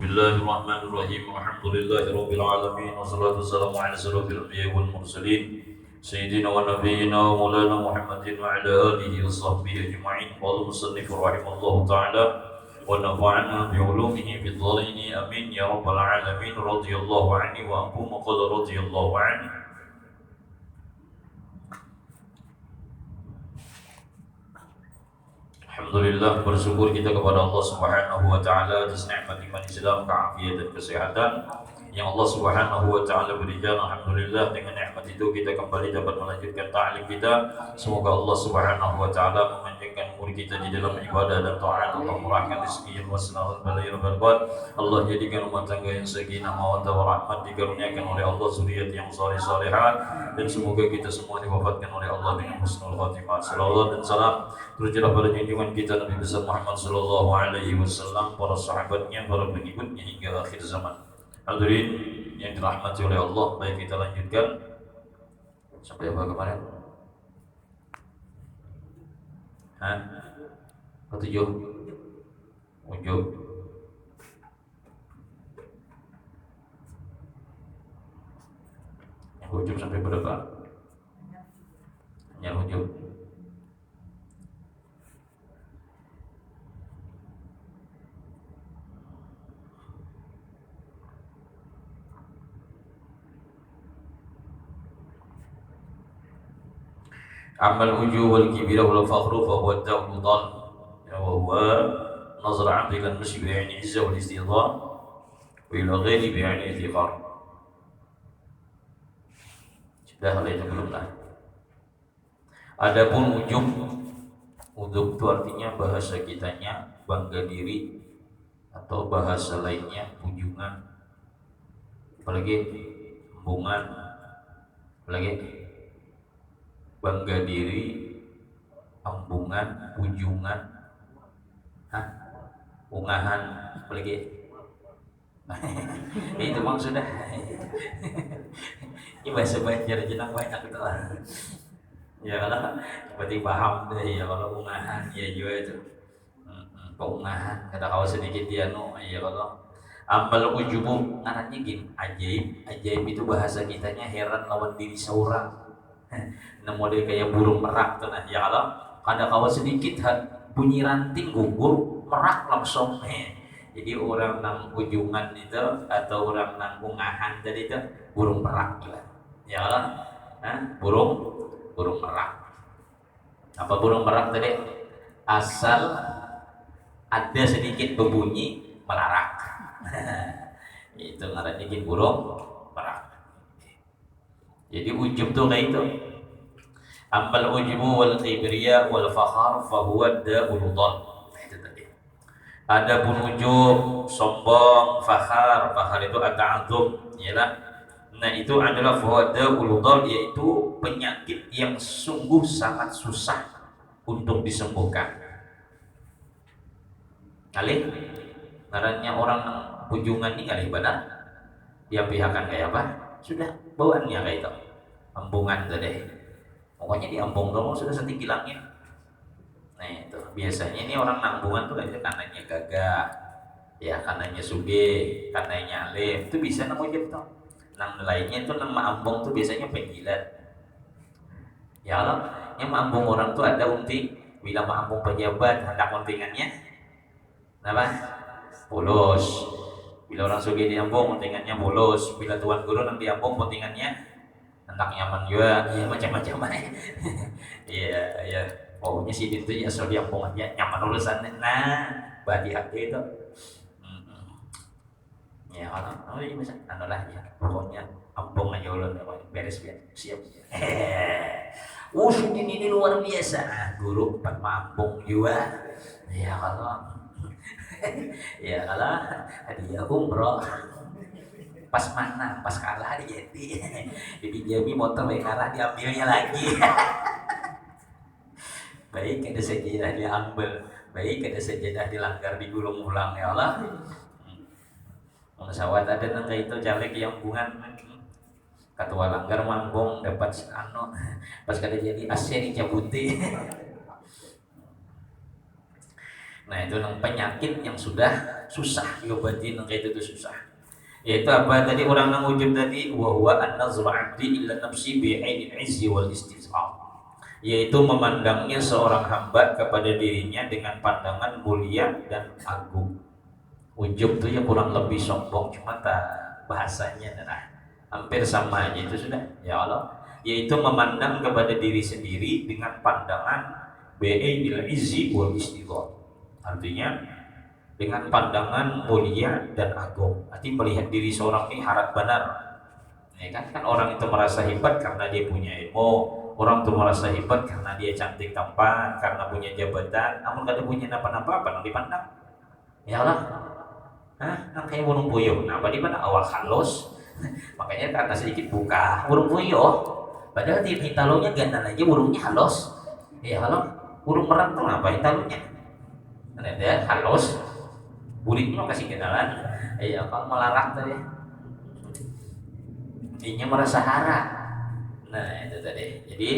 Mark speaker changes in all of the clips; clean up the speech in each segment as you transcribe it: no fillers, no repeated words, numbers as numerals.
Speaker 1: Bismillahirrahmanirrahim. Alhamdulillahirabbil alamin wassalatu wassalamu ala asyrofil anbiya'i wal mursalin sayyidina wa nabiyyina wa maulana Muhammadin wa ala alihi wa sahbihi ajma'in. Qala musannif rahimallahu ta'ala wa nafa'ana bi ulumihi fid dharain amin ya rabbal alamin. Radhiyallahu anhu wa anhum qala radhiyallahu anhu. Alhamdulillah, bersyukur kita kepada Allah Subhanahu wa taala atas nikmat iman Islam, keafiatan dan kesehatan yang Allah Subhanahu wa taala berikan. Alhamdulillah, dengan nikmat itu kita kembali dapat melanjutkan ta'lim kita. Semoga Allah Subhanahu wa taala memanjangkan umur kita di dalam ibadah dan taat. Allah murahkan rezeki yang wasna balai berkat. Allah jadikan rumah tangga yang sakinah mawaddah warahmat, dikaruniakan oleh Allah zuriat yang saleh salehat, dan semoga kita semua diwafatkan oleh Allah dengan husnul khatimah. Salawat dan salam tercurah pada junjungan kita Nabi besar Muhammad sallallahu alaihi wasallam, para sahabatnya, para pengikutnya hingga akhir zaman. Hadirin yang dirahmati oleh Allah, baik kita lanjutkan sampai apa kemarin? Ketujuh, ujub. Yang ujub sampai berapa? Yang ujub. Amal ujub wal kibira wal fakhru fa huwa ad-da'u dhal wa huwa nazar 'abdi ila al-mashi bi 'aini izza wal istidha wa ila ghairi bi 'aini iftikhar. Sudah hal itu belum lah. Adapun ujub itu artinya bahasa kitanya bangga diri, atau bahasa lainnya ujungan, apalagi embungan, apalagi bangga diri, embungan, ujungan, ungahan, apalagi itu maksudnya. Ini bahasa Banjar jenang banyak itu lah. Ya kalau berarti paham deh ya, kalau ungahan ya juga itu. Ungahan kata kau sedikit dia ya kalau amal ujubu ngarannya gini, ajaib. Ajaib itu bahasa kitanya heran lawan diri seorang. Nah model kayak burung merak tuh, nah ya kalau ada kawan sedikit bunyi ranting gugur merak langsung. Jadi orang nang ujungan itu atau orang nang ungahan tadi itu burung merak lah. Ya kalau burung merak. Apa burung merak tadi? Asal ada sedikit berbunyi melarak. Itu ngarannya burung merak. Jadi ujub tuh kayak itu. Amal ujubu wal kibriya wal fakhar fa huwa ad-da'ul dhal. Itu tadi. Adapun ujub, sombong, fakhar itu at-ta'azzum, yalah. Nah, itu adalah fa huwa ad-da'ul dhal, yaitu penyakit yang sungguh sangat susah untuk disembuhkan. Kali ngarannya orang ujungan ini kali benar. Dia pihakkan kayak apa? Sudah bawaannya kayak itu, embungan tadi, pokoknya di embung dong sudah setinggi langit. Nah itu biasanya ini orang nambungan tuh kayak kanannya gagah, ya kanannya suge, kanannya alim, itu bisa nemu gitu. Nang lainnya itu nama embung tuh biasanya penjilat. Ya Allah, yang mambung orang tuh ada unti, bila mambung pejabat hendak untingannya, apa? Polos. Bila orang sugi diambung, pentingannya bolos. Bila tuan guru nang diambung, pentingannya hendak nyaman juga, ya macam-macam. Iya, ya. Pokoknya si itu ya so diambung aja nyaman urusannya. Nah, berarti hati itu. Ya orang, ini bisa, lah ya. Pokoknya ambung aja ulun, beres siap. Ini luar biasa. Guru empat mambung juga. Ya kalau. Ya kalau hadiah umroh pas mana, pas kalah jadi Jami motor kalah diambilnya lagi. Baik ada sejadah diambil, baik ada sejadah dilanggar digulung ulang, ya Allah. Pesawat ada nang itu caleg yang bungan ketua langgar mambong dapat pas kada jadi AC dicabuti. Nah itu penyakit yang sudah susah diobatin kayak itu susah. Yaitu apa tadi orang nang ujub tadi wa huwa an-nazru 'abdi illa nafsi bi 'ainil 'izzi wal istisqa. Yaitu memandangnya seorang hamba kepada dirinya dengan pandangan mulia dan agung. Ujub itu ya kurang lebih sombong, cuma tak bahasanya nah hampir sama aja itu sudah ya Allah, yaitu memandang kepada diri sendiri dengan pandangan bi'ainil 'izzi wal istisqa. Artinya dengan pandangan mulia dan agung. Arti melihat diri seorang ini harap benar. Ya kan orang itu merasa hebat karena dia punya ilmu, orang itu merasa hebat karena dia cantik tampan, karena punya jabatan. Namun kada punya apa-apa, apa dipandang? Ya Allah, kayak burung puyuh. Nah, di mana awal halus? Makanya karena sedikit buka burung puyuh. Padahal di hintalonya ganda aja burungnya halus. Ya Allah, burung merak tuh apa hintalonya? Nah, dia halus. Burungnya kasih kenalan, kalau melarang tadi, intinya merasa hara. Nah itu tadi. Jadi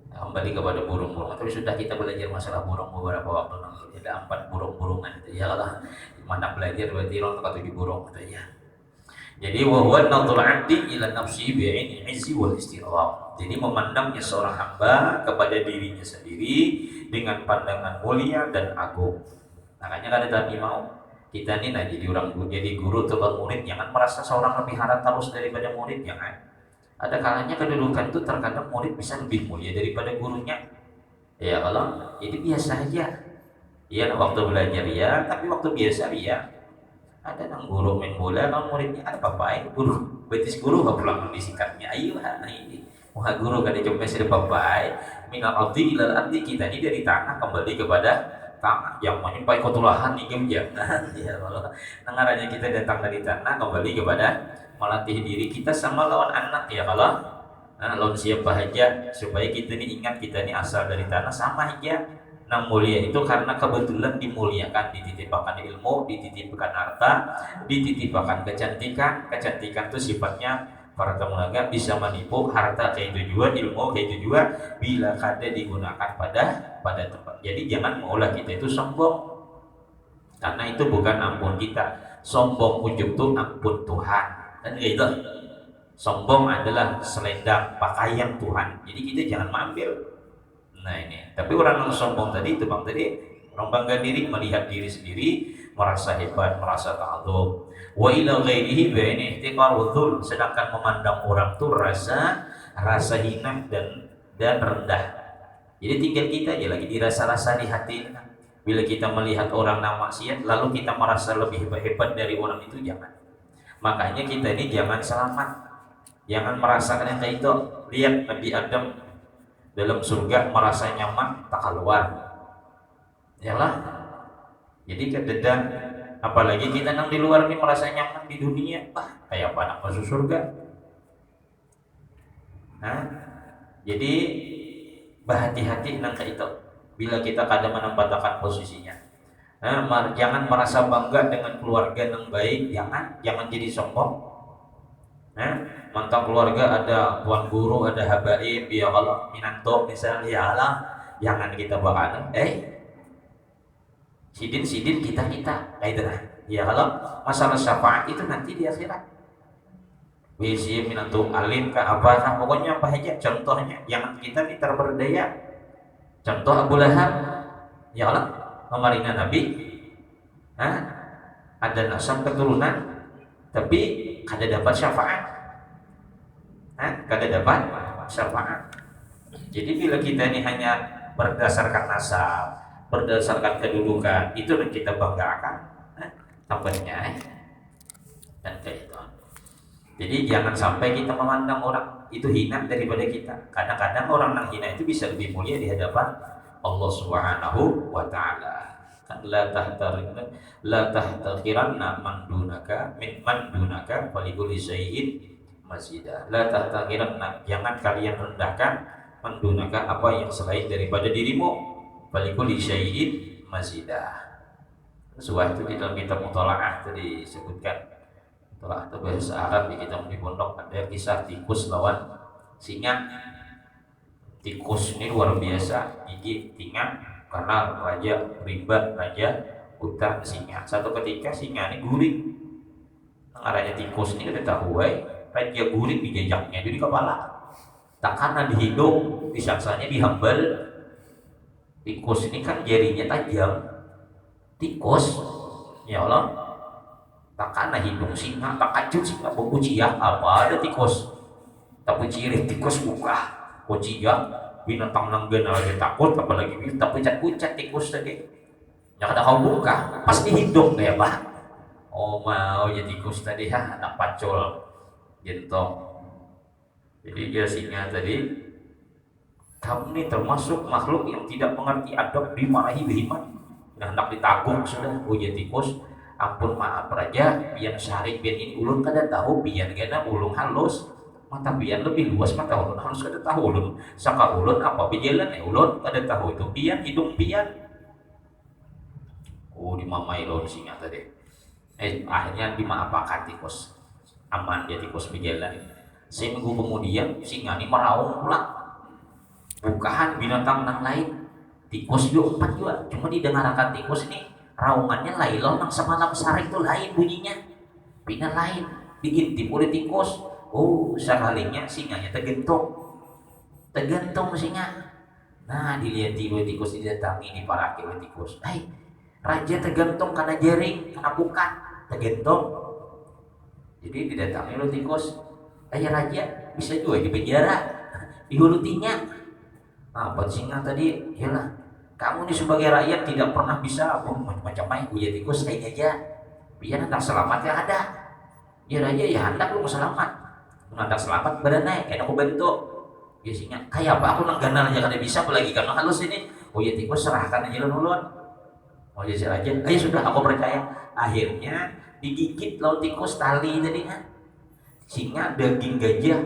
Speaker 1: kembali kepada burung-burung. Tapi sudah kita belajar masalah burung beberapa waktu lalu. Ada 4 burung-burungan itu ya Allah. Mana belajar berarti orang tak 7 burung itu ya. Jadi wa huwa nadhul 'abdi ila nafsi bi'aini 'izzi wal istirham. Jadi memandangnya seorang hamba kepada dirinya sendiri dengan pandangan mulia dan agung. Makanya kada tadi mau kita nih jadi guru atau murid, jangan merasa seorang lebih harap terus daripada murid, jangan. Ada kalanya kedudukan itu terkadang murid bisa lebih mulia daripada gurunya. Ya kalau jadi biasa aja. Iya waktu belajar ya, tapi waktu biasa ya. Ada nang guru main bola, kalau muridnya ada apa-apa guru betis guru nggak pulang disikatnya. Ayo nah ini. Wah guru kada coba sih apa-apa. Minal ardi ilal ardi, kita ini dari tanah kembali kepada tanah yang menyimpai kotulahan nih jangan ya Allah. Nengaranya kita datang dari tanah kembali kepada melatih diri kita sama lawan anak ya kalau lawan siapa aja supaya kita ini ingat kita ini asal dari tanah sama aja. Nang mulia itu karena kebetulan dimuliakan, dititipkan ilmu, dititipkan harta, dititipkan kecantikan. Kecantikan itu sifatnya para temunaga bisa menipu, harta kayak itu juga, ilmu kayak itu juga bila kada digunakan pada tempat. Jadi jangan maulah kita itu sombong, karena itu bukan ampun kita. Sombong ujub itu ampun Tuhan kan gitu. Sombong adalah selendang pakaian Tuhan, jadi kita jangan mengambil. Nah ini, tapi orang yang sombong tadi itu bang tadi orang bangga diri, melihat diri sendiri, merasa hebat, merasa ta'adzum. Wa ila ghairihi ba'ini ihtiqar wa dhul, sedangkan memandang orang tuh rasa hina dan rendah. Jadi tinggal kita aja lagi dirasa-rasa di hati. Bila kita melihat orang yang maksiat lalu kita merasa lebih hebat dari orang itu, jangan. Makanya kita ini jangan selamat, jangan merasakan yang kayak itu. Lihat Nabi Adam dalam surga merasa nyaman tak keluar. Yalah. Jadi kededan apalagi kita nang di luar ini merasa nyaman di dunia, kayak apa anak masuk surga. Jadi berhati-hati nang kayak itu. Bila kita kadang menempatkan posisinya. Jangan merasa bangga dengan keluarga yang baik, jangan jadi sombong. Mantap keluarga ada tuan guru, ada habaib, ya Allah minanto misalnya, ya Allah jangan kita bakal sidin kita kayak itu nah. Ya Allah masalah syafaat itu nanti di akhirat. Bisi minanto alim ke apa nah, pokoknya apa aja contohnya jangan kita nih terberdaya. Contoh Abu Lahab, ya Allah memarina Nabi, ada nasab keturunan, tapi kada dapat syafaat, kada dapat syafaat. Jadi bila kita ini hanya berdasarkan nasab, berdasarkan kedudukan, itu yang kita banggakan, tampaknya dan kayak itu. Jadi jangan sampai kita memandang orang itu hina daripada kita. Kadang-kadang orang yang hina itu bisa lebih mulia di hadapan Allah Subhanahu wa taala. La tahtaqiranna man dunaka walikuli syai'in masjidah. La tahtaqiranna, jangan kalian rendahkan man dunaka, apa yang selain daripada dirimu, walikuli syai'in masjidah. Sesuatu itu di dalam kitab Muthala'ah tadi disebutkan. Itu bahasa Arab di kitab di pondok ada kisah tikus lawan singa. Tikus ini luar biasa, gigi, tinga, karena raja rimba, raja hutan singa. Satu ketika singa ini guring, raja tikus ini udah tahu raja guring di jejaknya jadi kepala, tak karena di hidung disaksanya dihambal. Tikus ini kan jarinya tajam, tikus ya Allah, tak karena hidung singa, tak kacau singa berkuciak apa ada tikus, tapi ciri tikus buka kuciak binatang nanggen aja takut, apalagi tapi pucat tikus tadi yang ada kau buka pas di hidung deh pak. Oh mau ya tikus tadi ha anak pacul gitu. Jadi dia singa tadi, kamu ini termasuk makhluk yang tidak mengerti adab, dimarahi berhimat, hendak ditaguk sudah. Oh ya tikus, ampun maaf raja, biar syari biar ini ulun kada tahu, biar gana ulun halus, mata biar lebih luas, mata ulun halus kada tahu ulun, saka ulun apa bijalan ulun kada tahu itu biar hidung biar. Oh dimamai ulun singa tadi. Akhirnya dimaafakan tikus, aman dia tikus bijalan. Seminggu kemudian singa ini meraung pulang, bukaan binatang nang lain, tikus juga 4 juga, cuma didengarkan tikus ini raungannya lain loh, nang semalam sare itu lain bunyinya, pindah lain, diintip oleh tikus. Oh sekalinya singanya tergentung singa. Nah dilihat oleh tikus, didatangi diparaki oleh tikus, raja tergentung karena jaring, karena bukan tergentung. Jadi didatangi oleh tikus, raja bisa juga di penjara, dihulutinya. Apa singa tadi, yalah kamu ini sebagai rakyat tidak pernah bisa macam-macam ya tikus lain aja, biar hendak selamat ya ada, ya raja ya hendak lu mau selamat, hendak selamat badan naik, kayak aku bantu. Ya singa, kayak apa aku nangganan aja kada bisa, apalagi karena halus ini. Oh ya tikus serahkan aja ulun. Oh ya si raja, ayo sudah aku percaya. Akhirnya digigit lawan tikus tali tadi kan. Singa daging gajah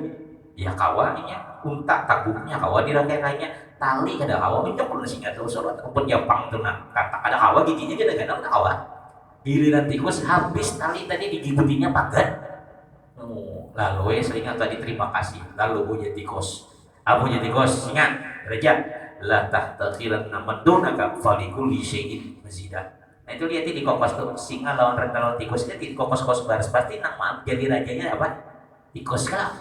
Speaker 1: ya kawanya, unta tabuknya kawa dirangkai-rangkainya, tali kada kawa mencok pun singa terus sorot pun Jepang tuh nah kata ada kawa giginya kada gana kawa. Giliran tikus habis tali tadi digigitinya pagar. Lalu singa tadi terima kasih, lalu jadi tikus. Abu jadi tikus singa raja la tahtakhiran namadunaka falikul syai'in mazidah. Nah itu lihat di kokos tuh singa lawan tikus itu di kokos-kokos baris pasti nama jadi rajanya apa? Tikus kah?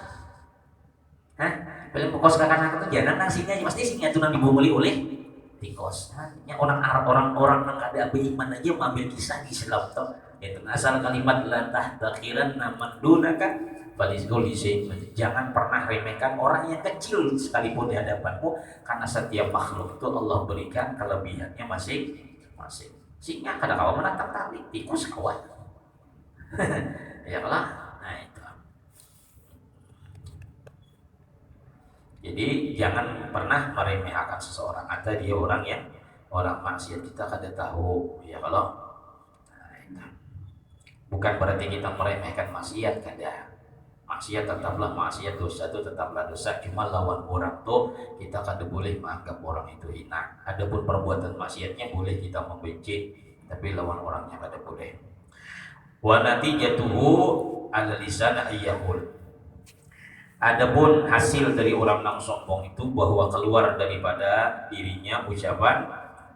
Speaker 1: Hah? Paling pokok kakak itu jangan nang singa pasti singa itu nang dibunguli oleh tikus. Hanya orang-orang nang kada beriman aja mengambil kisah di Islam tuh. Itu asal kalimat la tahtakhiran namadunaka falikul syai'in. Jangan pernah remehkan orang yang kecil sekalipun di hadapanmu, karena setiap makhluk itu Allah berikan kelebihannya masing-masing. Singa kada kawa menatap tali, tikus kawan. Ya lah. Nah itu. Jadi jangan pernah meremehkan seseorang, atau dia orang maksiat kita kada tahu. Ya kalau nah, itu. Bukan berarti kita meremehkan maksiat, kada. Maksiat tetaplah maksiat, dosa itu tetaplah dosa. Cuma lawan orang tuh kita kada boleh menganggap orang itu hina. Adapun perbuatan maksiatnya boleh kita membenci, tapi lawan orangnya kada boleh. Wa natijatuhu ala lisan ayyahul. Adapun hasil dari orang yang sombong itu bahwa keluar daripada dirinya ucapan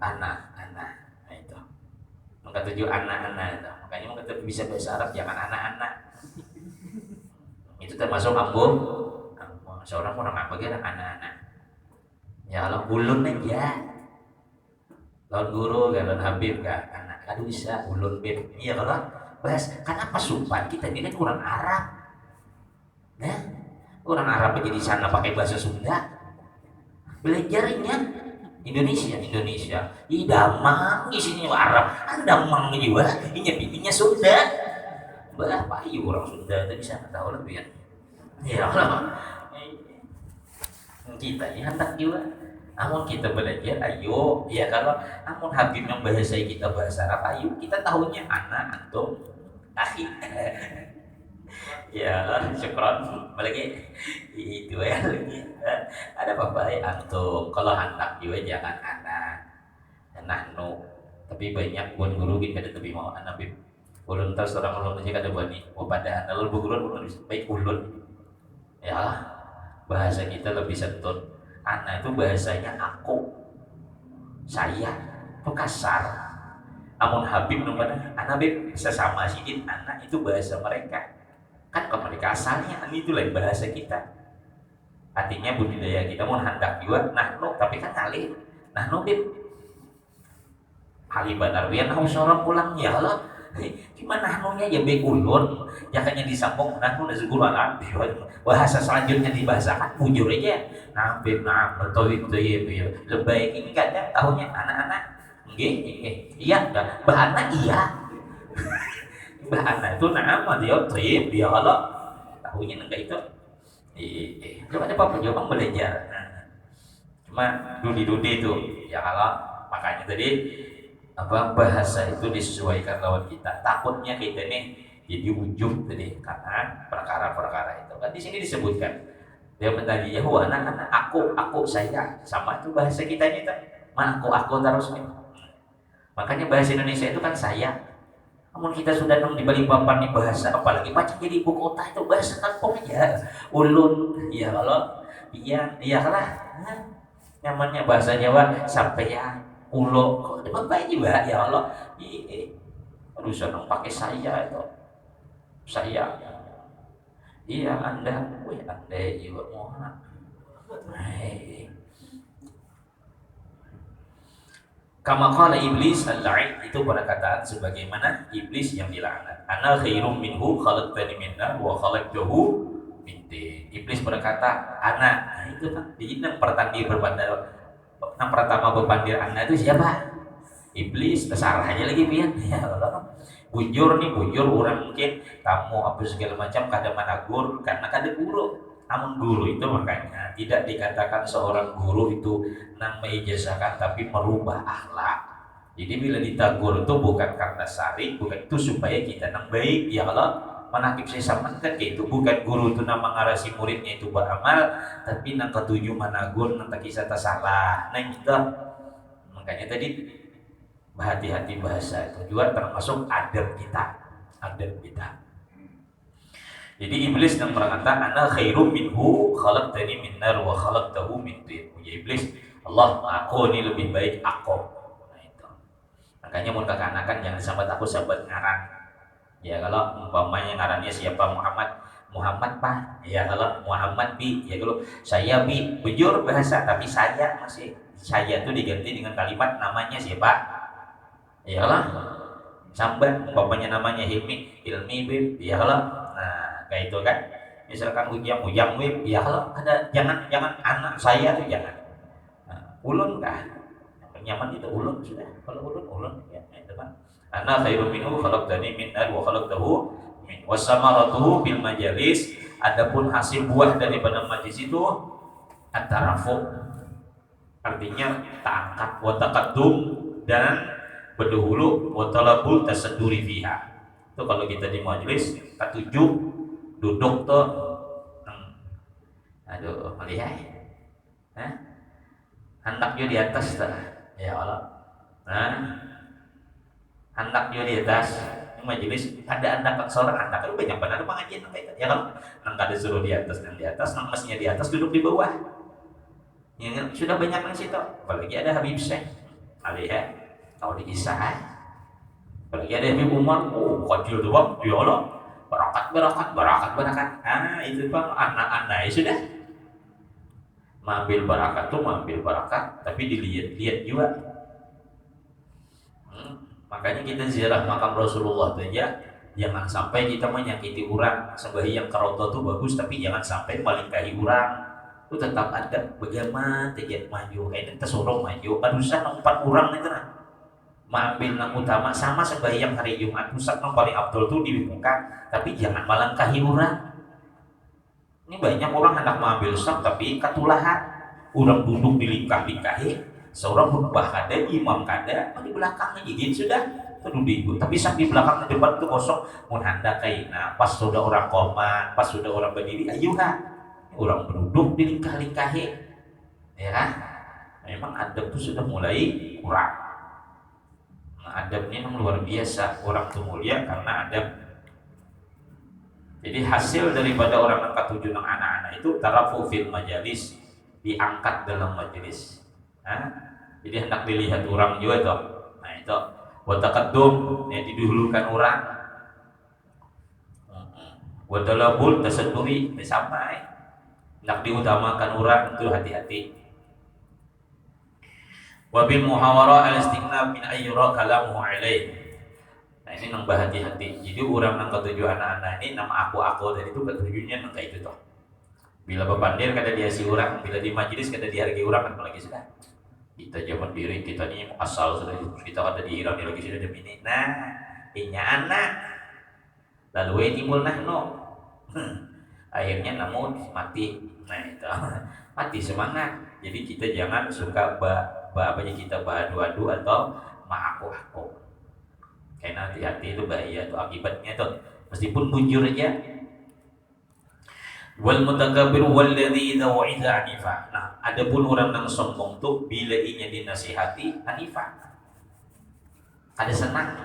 Speaker 1: ana. Nah itu. Maka tujuh ana itu. Makanya kita bisa bahasa Arab jangan ana. Itu termasuk ambung. Seorang orang apa kira anak-anak. Ya kalau ulun aja. Lawan guru, lawan habib kan anak. Aduh bisa ulun bib. Iya kalau bahas kenapa supan kita ini kan kurang Arab. Nah, orang Arab aja di sana pakai bahasa Sunda. Belajarnya Indonesia. Damang isinya Arab. Damang juga. Ini Sunda. Berapa orang Sunda itu bisa tahu lebih ya. Ya Allah. Kita ini hendak juga. Namun kita belajar, ayo ya kalau namun Habib yang bahasa kita bahasa Arab, ayo kita tahunya anak antum akhi. Ya, syukron. Apalagi itu ya lagi. Ada apa ya antum? Kalau hendak juga jangan anak. Nahnu. Tapi banyak buat guru kita lebih mau anak Habib. Ulun terus orang ulun aja kada bani. Pada lalu ulun bisa baik ulun. Ya, bahasa kita lebih sentun. Anak itu bahasanya aku. saya itu kasar. Amun Habib namanya anak Habib sesama sidin anak itu bahasa mereka. Kan kalau mereka asalnya itu lain bahasa kita. Artinya budidaya kita mau hendak juga nahnu tapi kan alih nahnu Bib Haliban Arwian harus orang pulang ya Allah gimana nahnunya ya bekulun ya kayaknya disambung nahnu nazgulan bahasa selanjutnya dibahasakan bujur aja nah Bib nah bertoib toib ya lebay ini kadang tahunya anak-anak iya dah bahana iya bahana itu nama dia toib dia Allah tahunya enggak itu coba coba coba belajar cuma dudi itu ya kalau makanya tadi apa bahasa itu disesuaikan lawan kita takutnya kita nih jadi ujub tadi karena perkara-perkara itu kan di sini disebutkan dia tadi Yahwa anak-anak aku saya sama itu bahasa kita ini kan aku terus nih makanya bahasa Indonesia itu kan saya namun kita sudah nong di Balikpapan nih bahasa apalagi macam jadi ibu kota itu bahasa kampung aja ulun ya kalau iya lah namanya bahasa Jawa sampean ulo kok bapak juga ya Allah aduh senang pakai saya itu saya iya anda juga mau kama qala iblis al-la'in itu perkataan sebagaimana iblis yang dilaknat ana khairum minhu khalaqtani min nar wa khalaqtahu min tin iblis berkata ana nah, itu kan di yang pertama berpandir anak itu siapa? Iblis, salah aja lagi pian. Ya Allah. Bujur orang mungkin tamu apa segala macam kada managur karena kada guru. Namun guru itu makanya tidak dikatakan seorang guru itu nang meijazahkan tapi merubah akhlak. Jadi bila ditagur itu bukan karena syari, bukan itu supaya kita nang baik ya Allah. Manakib saya samankan itu bukan guru itu nama ngarasi muridnya itu beramal tapi nang ketujuh managur nang kisah salah nah gitu makanya tadi hati-hati bahasa itu juga termasuk adab kita jadi iblis yang berkata ana khairum minhu khalaqtani min nar wa khalaqtahu min tin ya iblis Allah aku ini lebih baik aku nah itu makanya mau kekanakan jangan sahabat aku sahabat ngaran ya kalau umpamanya ngarannya siapa Muhammad Pak ya kalau Muhammad Bi ya kalau saya Bi bujur bahasa tapi saya masih saya itu diganti dengan kalimat namanya siapa ya kalau sambat umpamanya namanya Ilmi Bib ya kalau nah kayak itu kan misalkan ujang Bib ya kalau ada jangan anak saya tuh jangan ulun kan nyaman itu ulun sudah kalau ulun ya itu kan ana khairum minhu khalaqtani min nar wa khalaqtahu min wasamaratuhu bil majalis adapun hasil buah daripada majlis itu at-tarafu artinya ta'angkat wa taqaddum dan berdahulu wa talabul tasadduri fiha itu kalau kita di majlis ketujuh duduk tuh aduh melihat hendaknya di atas tuh ya Allah anak dia di atas majelis ada anak seorang anak itu banyak benar pengajian ya kan nang kada suruh di atas dan di atas nang mestinya di atas duduk di bawah ya, sudah banyak nang situ apalagi ada Habib Syekh ya tahu di kisah apalagi ada Habib Umar kecil doang ya Allah barakat itu bang anak-anak ya sudah mengambil barakat tapi dilihat juga makanya kita ziarah makam Rasulullah saja jangan sampai kita menyakiti orang sembahyang karoto itu bagus tapi jangan sampai melingkahi orang itu tetap ada bagaimana tidak maju ini tersorong maju adusan 4 orang itu nah mengambil yang utama sama sembahyang hari Jumat pusat yang paling abdul itu di muka tapi jangan melangkahi orang ini banyak orang hendak mengambil sab tapi katulahan orang duduk dilingkah-lingkahi seorang khutbah kada, imam kada, di belakangnya jadi sudah duduk di ibu. Tapi saat di belakang di depan itu kosong, mun hendak kaina pas sudah orang komat, pas sudah orang berdiri, ayo orang berduduk dilingkah-lingkahi, ya kan? Memang adab itu sudah mulai kurang. Nah, adabnya memang luar biasa orang itu mulia karena adab. Jadi hasil daripada orang angkat tujuh anak-anak itu tarafu fil majalis diangkat dalam majelis. Jadi hendak dilihat orang juga toh. Nah itu wa taqaddum, ya didahulukan orang. Wa talabul tasadduri, sama hendak diutamakan orang itu hati-hati. Wa bil muhawara al-istighnab min ayyura kalamuhu alaih. Nah ini nang hati-hati. Jadi orang nang ketujuh anak-anak ini nama aku tadi itu ketujuhnya nang kayak itu toh. Bila bepandir kada dia si orang, bila di majelis kada dihargai orang, kan lagi sudah. Kita zaman diri kita ini asal sudah kita kada diirang lagi sudah demi ini. Nah, inya anak. Lalu timbul nahno. Akhirnya namun mati. Nah itu mati semangat. Jadi kita jangan suka apa kita adu-adu atau aku. Karena hati-hati itu bahaya tuh akibatnya tuh. Meskipun bujur aja. Wal mutakabbir walladzi idza wa'iza anifa. Nah, adapun orang yang sombong tuh bila inya dinasihati anifa. Ada senang.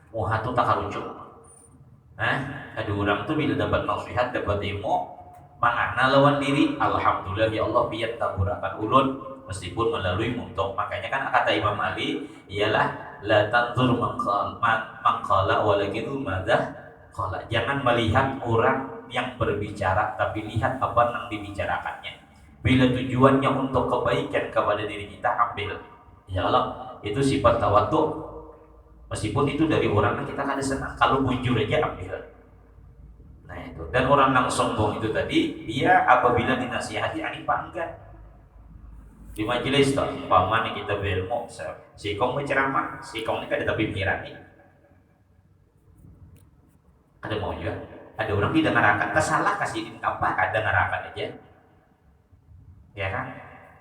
Speaker 1: Muha tuh tak karuncuk. Ada orang tuh bila dapat nasihat, dapat ilmu, mangana lawan diri, alhamdulillah ya Allah biar taburakan ulun meskipun melalui muntok. Makanya kan kata Imam Ali ialah la tanzur mangqala walakin madza qala. Jangan melihat orang yang berbicara, tapi lihat apa yang dibicarakannya. Bila tujuannya untuk kebaikan kepada diri kita, ambil. Ya Allah, itu sifat tawadhu. Meskipun itu dari orang yang kita kada senang, kalau bujur aja ambil. Nah itu. Dan orang yang sombong itu tadi, dia apabila dinasihati anipah enggak. Di majelis toh, umpama kita berilmu, si kong berceramah, si kong ini kada tapi pikiran nih. Ada mau juga. Ada orang didengarkan, salah kasih apa, kada ngarakan aja. Ya kan?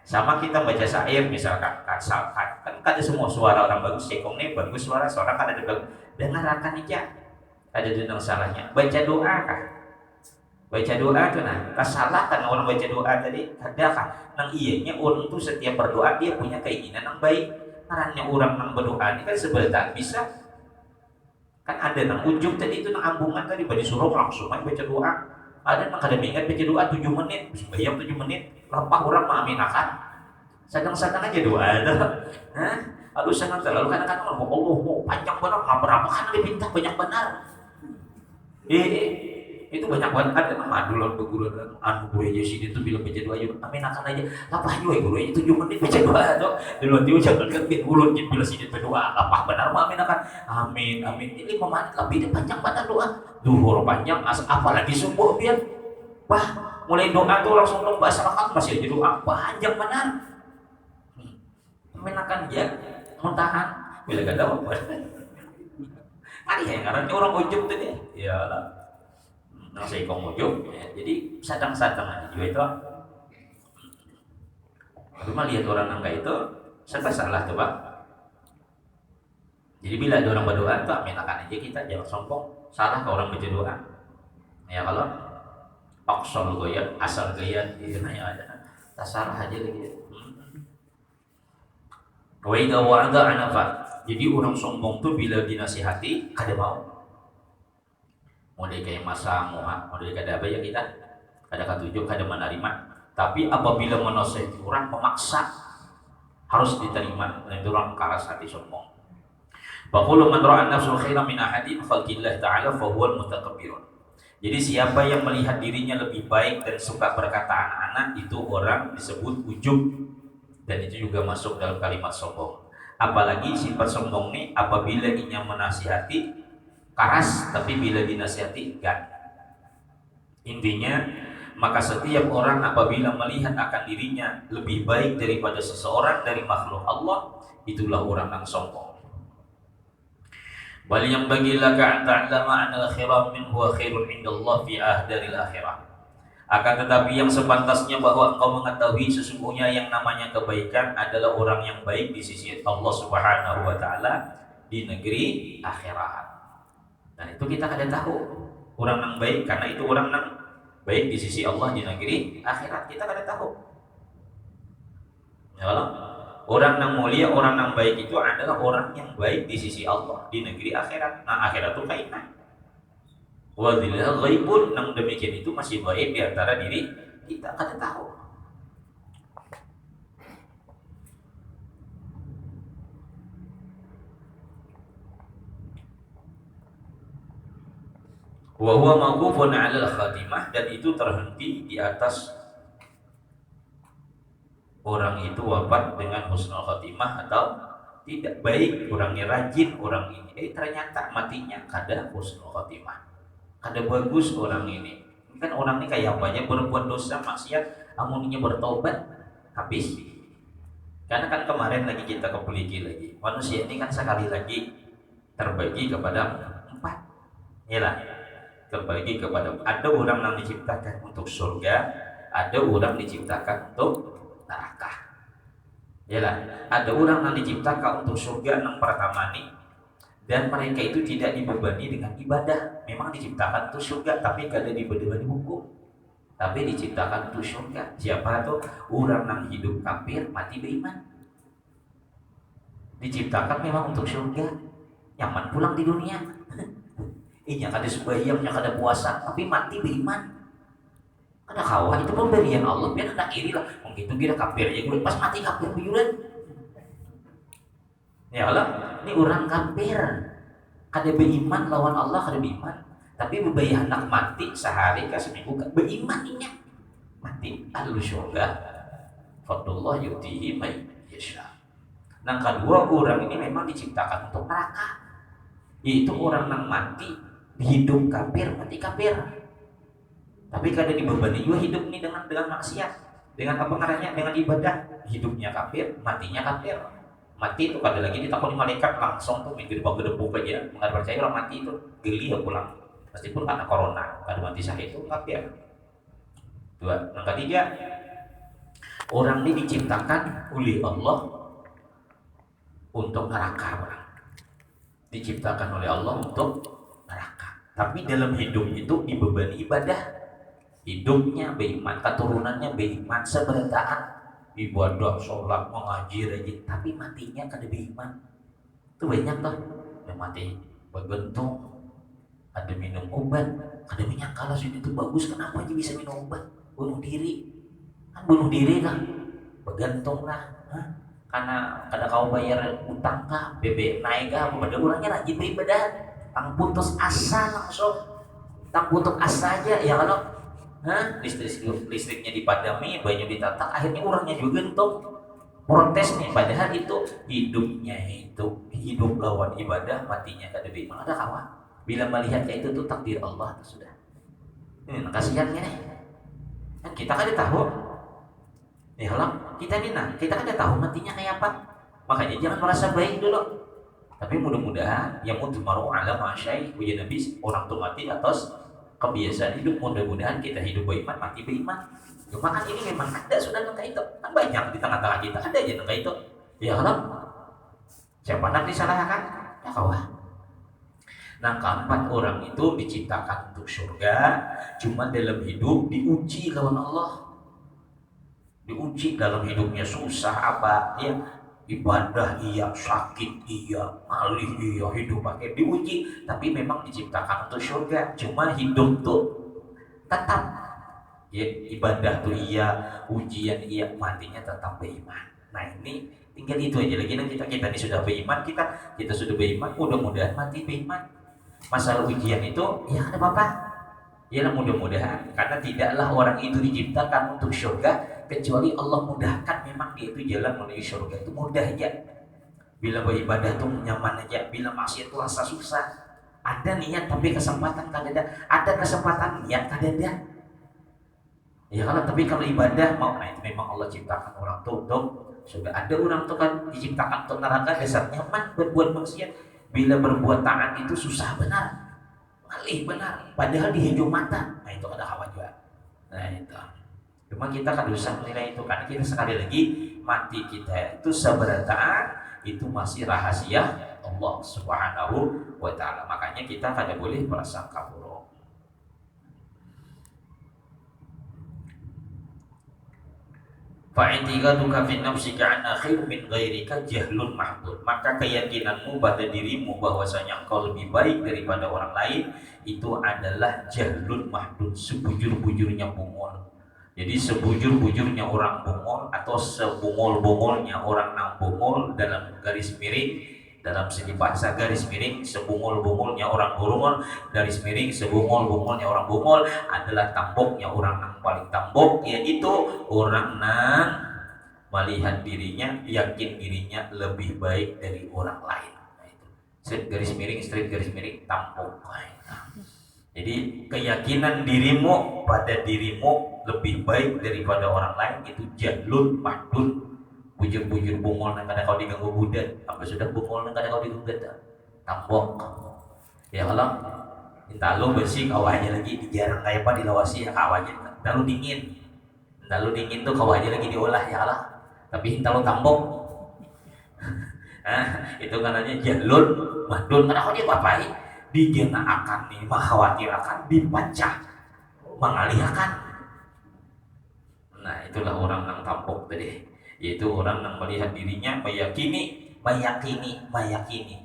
Speaker 1: Sama kita baca syair misalkan, kan kada semua suara orang bagus, sekong nih bagus suara, seorang kan ada dengarkan aja. Ada dendang salahnya. Baca doa kah? Baca doa tuh nah, salah kan orang baca doa tadi, ada kah? Nang iyanya orang tuh setiap berdoa dia punya keinginan yang baik. Karena orang nang berdoa ini kan sebentar bisa. Kan ada nang ujung tadi itu nang ambungan tadi bagi suruh langsung main baca doa. Ada nang kada ingat baca doa 7 menit, bayang 7 menit, lapah orang mengaminakan. Sadang-sadang aja doa itu. Aduh sangat terlalu kadang-kadang Allah mau panjang benar, apa kan dipinta banyak benar. Itu banyak banget ada nama dulur beguruan anu gue aja sih itu bila baca doa aja aminakan aja. Lapah juga guru aja 7 menit baca doa tuh. Dulu dia jangan kepin ulun jadi bila sih berdoa lapah benar aminakan. Amin amin. Ini 5 menit lebih panjang banget doa. Duhur panjang apalagi subuh biar. Wah, mulai doa tuh langsung lomba masyarakat masih aja doa panjang benar. Aminakan ya muntahan bila kata apa. Ada yang karena orang ujung tuh dia. Iyalah. Nang saya ujung ya. Jadi sadang-sadang aja juga itu. Cuma lihat orang nangka itu serba salah coba. Jadi bila ada orang berdoa itu aminakan aja kita, jangan sombong. Salah kalau orang baca doa. Ya kalau aksal goyat, asal goyat gitu ya ada. Tak salah aja lagi. Wa idza wa'ada anafa. Jadi orang sombong tuh bila dinasihati kada mau. Mulai kayak masa muha, mulai kada apa ya kita, kada ketujuh, kada menerima. Tapi apabila menasihati orang memaksa harus diterima, dan itu orang keras hati sombong. Faqulu man ra'a nafsul khairan min ahadin khalqillah ta'ala fa huwal mutakabbirun. Jadi siapa yang melihat dirinya lebih baik dan suka berkata anak-anak itu orang disebut ujub, dan itu juga masuk dalam kalimat sombong. Apalagi sifat sombong ini apabila inya menasihati keras, tapi bila dinasihati enggak. Intinya, maka setiap orang apabila melihat akan dirinya lebih baik daripada seseorang dari makhluk Allah, itulah orang yang sombong. Wal yang bagilaka an ta'lama anna al-khairam min huwa khairun indallah fi ahdaril akhirah. Akan tetapi yang sepantasnya bahwa engkau mengetahui sesungguhnya yang namanya kebaikan adalah orang yang baik di sisi Allah Subhanahu wa taala di negeri akhirat. Nah itu kita kada tahu orang yang baik karena itu orang yang baik di sisi Allah di negeri akhirat kita kada tahu. Ya Allah, orang yang mulia, orang yang baik itu adalah orang yang baik di sisi Allah di negeri akhirat. Nah akhirat itu kaitan. Wadillah ghaibun, yang demikian itu masih gaib di antara diri kita kada tahu. Wa huwa mauqufun 'alal khatimah, dan itu terhenti di atas orang itu wafat dengan husnul khatimah atau tidak. Baik orangnya rajin orang ini, ternyata matinya kada husnul khatimah, kada bagus orang ini. Kan orang ini kayak apa aja, berbuat dosa maksiat, amuninya bertobat habis. Karena kan kemarin lagi kita kepeliki lagi, manusia ini kan sekali lagi terbagi kepada empat, ya lah, terbagi kepada, ada orang yang diciptakan untuk surga, ada orang diciptakan untuk neraka. Yalah, ada orang yang diciptakan untuk surga yang pertama nih, dan mereka itu tidak dibebani dengan ibadah. Memang diciptakan untuk surga, tapi kada dibebani hukum, tapi diciptakan untuk surga. Siapa tuh? Orang yang hidup kafir mati beriman. Diciptakan memang untuk surga, nyaman pulang di dunia. Ini kada sembahyang, kada puasa, tapi mati beriman. Kada kawah itu pemberian Allah, biar hendak iri lah. Mungkin kira kafir aja gue pas mati kafir buyuran. Ya Allah, ini orang kafir, kada beriman lawan Allah, kada beriman. Tapi bebayah hendak mati sehari ke seminggu beriman inya. Mati ahlu syurga. Fadlullah yutihi may yasha. Nah, kedua orang ini memang diciptakan untuk neraka. Yaitu orang yang mati hidup kafir, mati kafir. Tapi kada dibebani juga hidup ini dengan maksiat, dengan apa namanya, dengan ibadah. Hidupnya kafir, matinya kafir. Mati itu kada lagi ditakoni malaikat langsung tuh minggu depan gedebuk aja. Mengenai percaya orang mati itu geli ya pulang, meskipun karena corona, kada mati syahid itu kafir. Dua. Yang ketiga, orang ini diciptakan oleh Allah untuk neraka. Orang diciptakan oleh Allah untuk neraka, tapi dalam hidup itu dibebani ibadah. Hidupnya beriman, keturunannya beriman, seberataan ibadah, sholat, mengaji, rajin, tapi matinya kada beriman. Itu banyak tuh yang mati bergantung, ada minum obat, kada menyangka lah itu bagus, kenapa aja bisa minum obat, bunuh diri, kan bunuh diri lah, bergantung lah, karena kada kau bayar utang kah, BBM naik kah, pada orangnya rajin beribadah, tang putus asa langsung, tang putus asa aja ya kalau listriknya dipadami, banyak ditatak, akhirnya orangnya juga gantung, protes nih. Padahal itu hidupnya itu hidup lawan ibadah, matinya kada beriman. Ada kawan bila melihat kayak itu tuh takdir Allah tuh sudah. Ini kasihannya nih. Kan kita kada tahu. Ya Allah, kita nih kita kada tahu matinya kayak apa. Makanya jangan merasa baik dulu. Tapi mudah-mudahan yang mutu maru ala masyai ujian Nabi, orang tuh mati atas kebiasaan hidup. Mudah-mudahan kita hidup beriman, mati beriman. Cuma kan ini memang ada sudah nengka itu, kan banyak di tengah-tengah kita ada aja nengka itu. Ya Allah, siapa nak disalahkan? Ya kawan. Nah, keempat orang itu diciptakan untuk surga, cuma dalam hidup diuji lawan Allah. Diuji dalam hidupnya susah apa ya, ibadah iya, sakit iya, malih iya, hidup pakai diuji, tapi memang diciptakan untuk surga. Cuma hidup tuh tetap ya, ibadah tuh iya, ujian iya, matinya tetap beriman. Nah ini tinggal itu aja lagi. Nah, kita ini sudah beriman, kita sudah beriman, mudah-mudahan mati beriman. Masalah ujian itu ya ada apa-apa, ya mudah-mudahan, karena tidaklah orang itu diciptakan untuk surga kecuali Allah mudahkan. Memang dia itu jalan menuju surga itu mudah aja. Bila beribadah tuh nyaman aja, bila maksiat tuh rasa susah. Ada niat tapi kesempatan kada ada, ada kesempatan niat kada ada. Ya kalau tapi kalau ibadah mau, nah itu memang Allah ciptakan orang tuh untuk surga. Ada orang tuh kan diciptakan untuk neraka, dasar nyaman berbuat maksiat. Bila berbuat taat itu susah benar, malih benar, padahal di hijau mata. Nah itu ada kawan juga. Nah itu. Cuma kita kan usah menilai itu, karena kita sekali lagi mati kita itu seberataan itu masih rahasia Allah Subhanahu wa taala. Makanya kita kada boleh prasangka buruk. Fa'itiqaduka fi nafsika anna khairu min ghairika jahlun mahdud. Maka keyakinanmu pada dirimu bahwasanya engkau lebih baik daripada orang lain itu adalah jahlun mahdud, sebujur-bujurnya bungul. Jadi sebujur-bujurnya orang bungul atau sebungul-bungulnya orang yang bungul dalam garis miring dalam segi bahasa garis miring sebungul-bungulnya orang bungul, garis miring sebungul-bungulnya orang bungul adalah tamboknya orang yang paling tambok, yaitu orang yang melihat dirinya, yakin dirinya lebih baik dari orang lain. Nah, itu straight garis miring, straight garis miring, tambok. Jadi keyakinan dirimu pada dirimu lebih baik daripada orang lain itu jalur mahdun, bujur-bujur bungol nang kada kau diganggu budak, apa sudah bungol nang kada kau diganggu tambok. Ya kalau intalo bersih kawahnya lagi dijarang kayak apa dilawasi ya kawahnya intalo dingin tuh kawahnya lagi diolah ya Allah, tapi intalo tambok. Nah, itu katanya jalur mahdun, kada kau dia apa-apain akan nih, mengkhawatirkan, dibaca, mengalihkan. Nah itulah orang yang tampuk tadi, yaitu orang yang melihat dirinya, meyakini.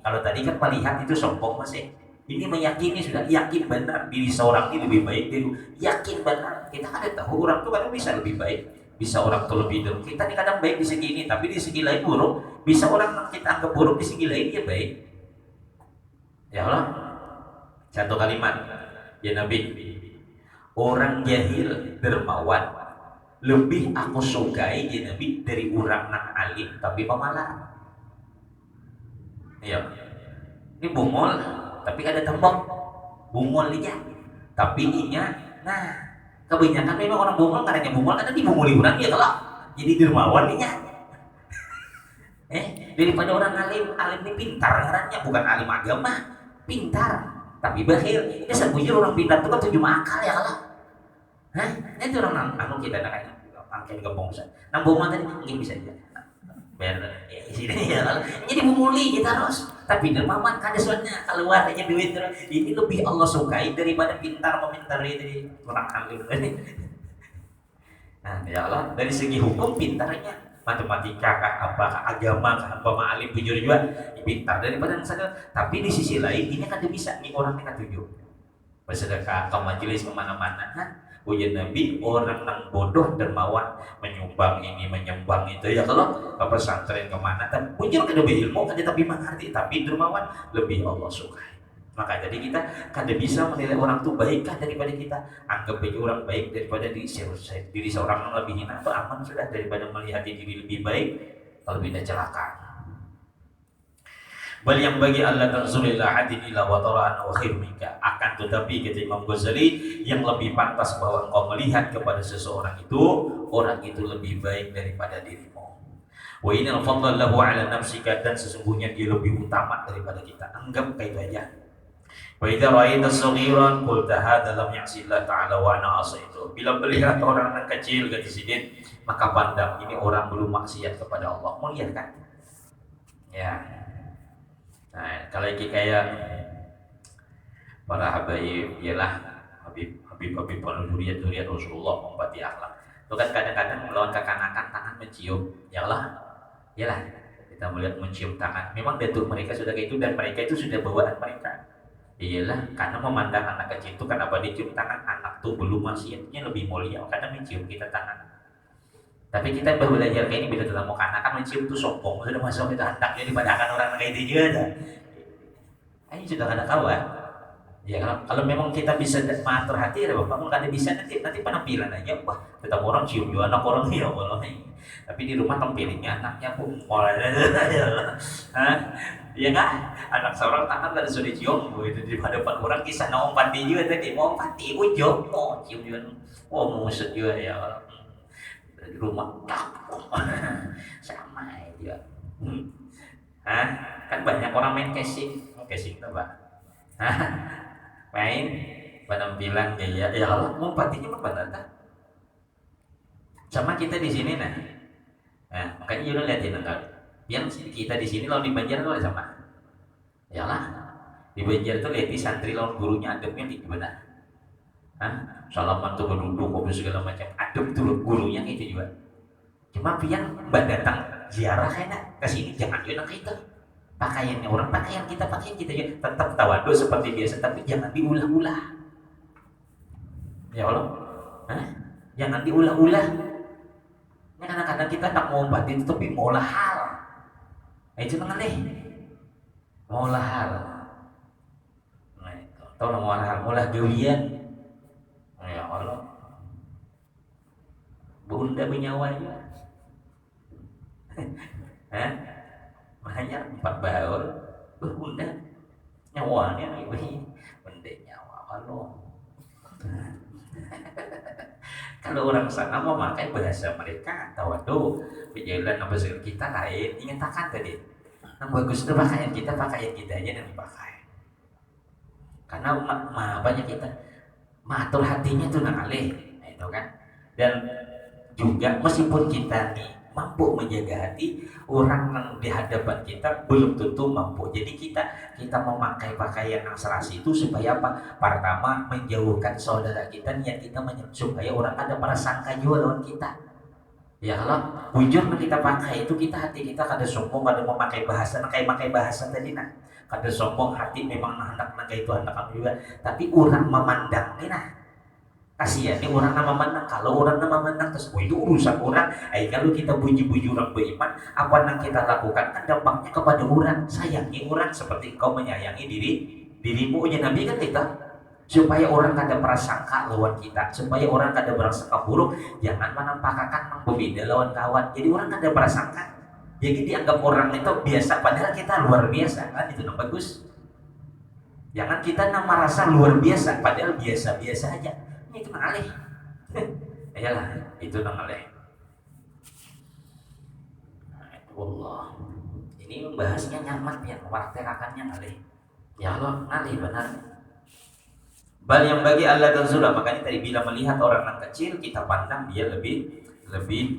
Speaker 1: Kalau tadi kan melihat itu sombong masih, ini meyakini, sudah yakin benar diri seorang ini lebih baik dari, yakin benar. Kita kan tahu orang tuh kadang bisa lebih baik, bisa orang tuh lebih buruk. Kita nih kadang baik di segi ini, tapi di segi lain buruk. Bisa orang yang kita anggap buruk di segi lain dia baik. Ya Allah, satu kalimat, ya Nabi, orang jahil dermawan lebih aku sukai ya Nabi dari orang yang alim tapi pemalas. Ya, ini bungol tapi ada tembok, bungol aja tapi inya. Nah kebanyakan memang orang bungol karena bungol karena dibunguli orang ya kalau jadi dermawan inya. Daripada orang alim ini pintar ngarannya, bukan alim agama, pintar tapi bahir. Ini sebujur orang pintar itu kan tujuh akal ya kalau. Hah? Itu orang anu kita nak kayak angkat gembong sa. Nambung mata ini bisa aja. Biar ya sini ya. Jadi memuli kita harus. Tapi dermawan kada suatnya keluar aja duit terus. Ini lebih Allah sukai daripada pintar mementari dari orang alim tadi. Nah, ya Allah, dari segi hukum pintarnya matematika kah, apakah agama kah, apa alim bujur juga pintar daripada yang sadar. Tapi di sisi lain ini kan bisa nih orang yang tujuh bersedekah ke majelis kemana-mana. Ujian Nabi orang yang bodoh dermawan menyumbang ini menyumbang itu ya kalau ke pesantren kemana tapi bujur kada ilmu kada tapi mengerti tapi dermawan lebih Allah sukai. Maka jadi kita kada bisa menilai orang itu baikkah daripada kita, anggap aja orang baik daripada diri seorang yang lebih hina itu aman sudah daripada melihat diri lebih baik kalau beda celaka. Bal yang bagi Allah tanzulillah hadin ila wa tara'an wa khair minka. Akan tetapi kata Imam Ghazali, yang lebih pantas bahwa engkau melihat kepada seseorang itu, orang itu lebih baik daripada dirimu. Wa inal fadla lahu ala nafsika, dan sesungguhnya dia lebih utama daripada kita. Anggap kayak itu aja. Wa idza ra'aita saghiran qulta hadza lam ya'sillah ta'ala wa ana asaitu. Bila melihat orang yang kecil gadis sidin, maka pandang ini orang belum maksiat kepada Allah. Mau lihat kan? Ya. Nah, kalau kayak para habaib ialah habib penuduriat duriat Rasulullah membati akhlak. Itu kan kadang-kadang melawan kekanakan tangan mencium, ialah kita melihat mencium tangan. Memang datuk mereka sudah kayak itu dan mereka itu sudah bawaan mereka. Iyalah karena memandang anak kecil itu kenapa dicium tangan, anak tuh belum maksiatnya lebih mulia karena mencium kita tangan. Tapi kita baru belajar kayak ini bila dalam mau kan mencium itu sombong, sudah masuk itu anaknya dipadakan orang kayak itu juga ada. Ini sudah ada kawan. Ya kalau memang kita bisa terhati ya bapak, kalau kada bisa nanti penampilan aja, wah kita orang cium juga anak orang ya Allah. Tapi di rumah tampilnya anaknya pun mulai ya kan? Anak seorang tangan kada sudah cium, itu di hadapan orang kisah naong pati juga tadi, mau pati ujung, mau cium juga, musut juga ya Allah. Di rumah sama aja. Kan banyak orang main casing apa? Main penampilan gaya. Ya Allah, mau patinya benar tak? Sama kita di sini nah. Makanya jangan lihatin enggak. Yang kita di sini lawan di Banjar itu sama. Ya lah. Di Banjar itu lihat santri lawan gurunya adabnya di benar. Salaman tuh berduduk ngobrol segala macam, adab tuh gurunya itu juga. Cuma pian mbak datang ziarah kayaknya ke sini jangan juga kita pakaiannya orang pakaian kita juga tetap tawadu seperti biasa tapi jangan diulah-ulah. Ya Allah, jangan diulah-ulah. Ini kadang-kadang kita tak mau obat itu tapi mau hal. Itu nggak deh. Molah hal. Nah, itu. Tahu lah molah hal, molah gawian. Ya Allah, bunda bernyawa juga. Hah? Makanya 4 baul, bunda nyawanya ibu benda nyawa Allah. Kalau orang sana memakai bahasa mereka tawadu, penjelasan apa sih kita lain, nyatakan tadi. Yang bagus itu pakaian kita aja yang dipakai. Karena banyak kita matur hatinya tuh ngalih, nah, itu kan. Dan juga meskipun kita nih mampu menjaga hati, orang yang di hadapan kita belum tentu mampu. Jadi kita memakai pakaian yang serasi itu supaya apa? Pertama menjauhkan saudara kita, niat kita supaya orang ada prasangka juga lawan kita. Ya kalau bujur kita pakai itu kita hati kita kada sombong, kada memakai bahasa, kayak pakai bahasa tadi nah. Kada sombong hati memang hendak itu hendak kamu juga, tapi orang memandang nih nah. Kasihan nih orang nama menang, kalau orang nama menang terus itu urusan orang. Kalau kita puji-puji orang beriman, apa yang kita lakukan kan dampaknya kepada orang. Sayangi orang seperti kau menyayangi dirimu. Ya Nabi kan kita supaya orang kada prasangka lawan kita, supaya orang kada prasangka buruk, jangan menampakkan berbeda lawan kawan. Jadi orang kada prasangka, jadi dianggap orang itu biasa padahal kita luar biasa kan, itu yang bagus. Jangan kita merasa luar biasa padahal biasa-biasa aja. Itu ngalih. Iyalah, itu ngalih. Allah. Ini membahasnya nyaman ya, mempraktekannya ngalih. Ya Allah, ngalih benar. Bal yang bagi Allah dan Zula, makanya tadi bila melihat orang yang kecil kita pandang dia lebih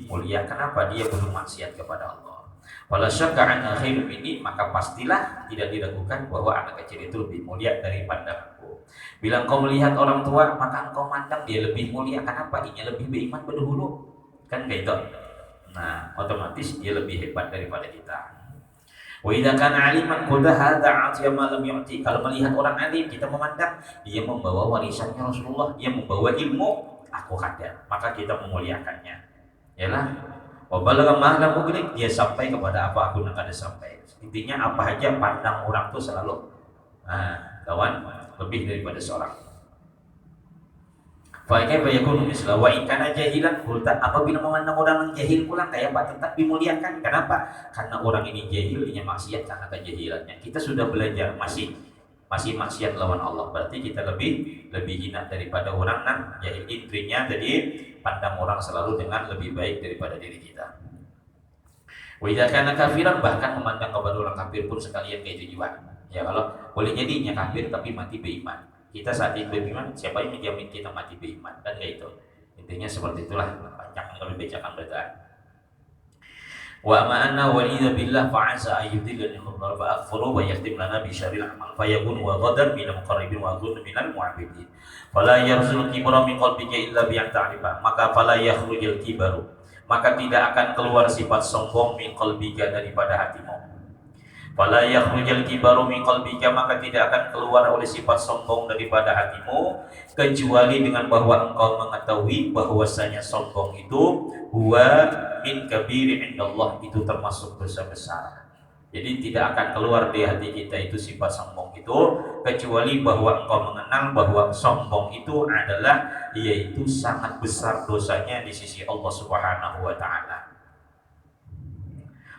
Speaker 1: mulia. Kenapa? Dia belum maksiat kepada Allah. Walau syakka an khairum ini, maka pastilah tidak diragukan bahwa anak kecil itu lebih mulia daripada aku. Bila engkau melihat orang tua, maka engkau mandang dia lebih mulia. Kenapa? Dia lebih beriman berdahulu. Kan kayak itu. Nah, otomatis dia lebih hebat daripada kita. Wa idza kana aliman qad hadza atiya ma lam yu'ti. Kalau melihat orang alim, kita memandang dia membawa warisannya Rasulullah, dia membawa ilmu, aku ada, maka kita memuliakannya. Yalah. Wa balagha ma lam ugrik, dia sampai kepada apa aku nak ada sampai. Intinya apa aja pandang orang tuh selalu kawan lebih daripada seorang. Fa kaifa yakunu misla wa in kana jahilan qulta, apabila memandang orang yang jahil pula kayak apa tetap dimuliakan. Kenapa? Karena orang ini jahil, dia maksiat karena kejahilannya. Kita sudah belajar masih maksiat lawan Allah, berarti kita lebih hina daripada orang yang jahil. Intinya jadi pandang orang selalu dengan lebih baik daripada diri kita. Wa idza kana kafiran, bahkan memandang kepada orang kafir pun sekalian kayak itu juga. Ya kalau boleh jadinya kafir tapi mati beriman. Kita saat ini beriman, siapa yang menjamin kita mati beriman? Kan kayak itu. Intinya seperti itulah. Banyak kami bacakan bacaan. Wa ma'anna walidha billah fa'asa ayyudillani khudnar fa'akfuru wa yaktim lana bisyaril amal fayakun wa ghadar minal muqarribin wa ghadar minal mu'abidin fala yarsul kibra min qalbika illa bi'an ta'rifa, maka fala yakhrujul kibaru, maka tidak akan keluar sifat sombong min qalbika daripada hatimu. Fala yakhrujul kibaru min qalbika, maka tidak akan keluar oleh sifat sombong daripada hatimu kecuali dengan bahwa engkau mengetahui bahwasanya sombong itu huwa min kabiri indallah, itu termasuk dosa besar. Jadi tidak akan keluar di hati kita itu sifat sombong itu kecuali bahwa engkau mengenal bahwa sombong itu adalah yaitu sangat besar dosanya di sisi Allah Subhanahu wa taala.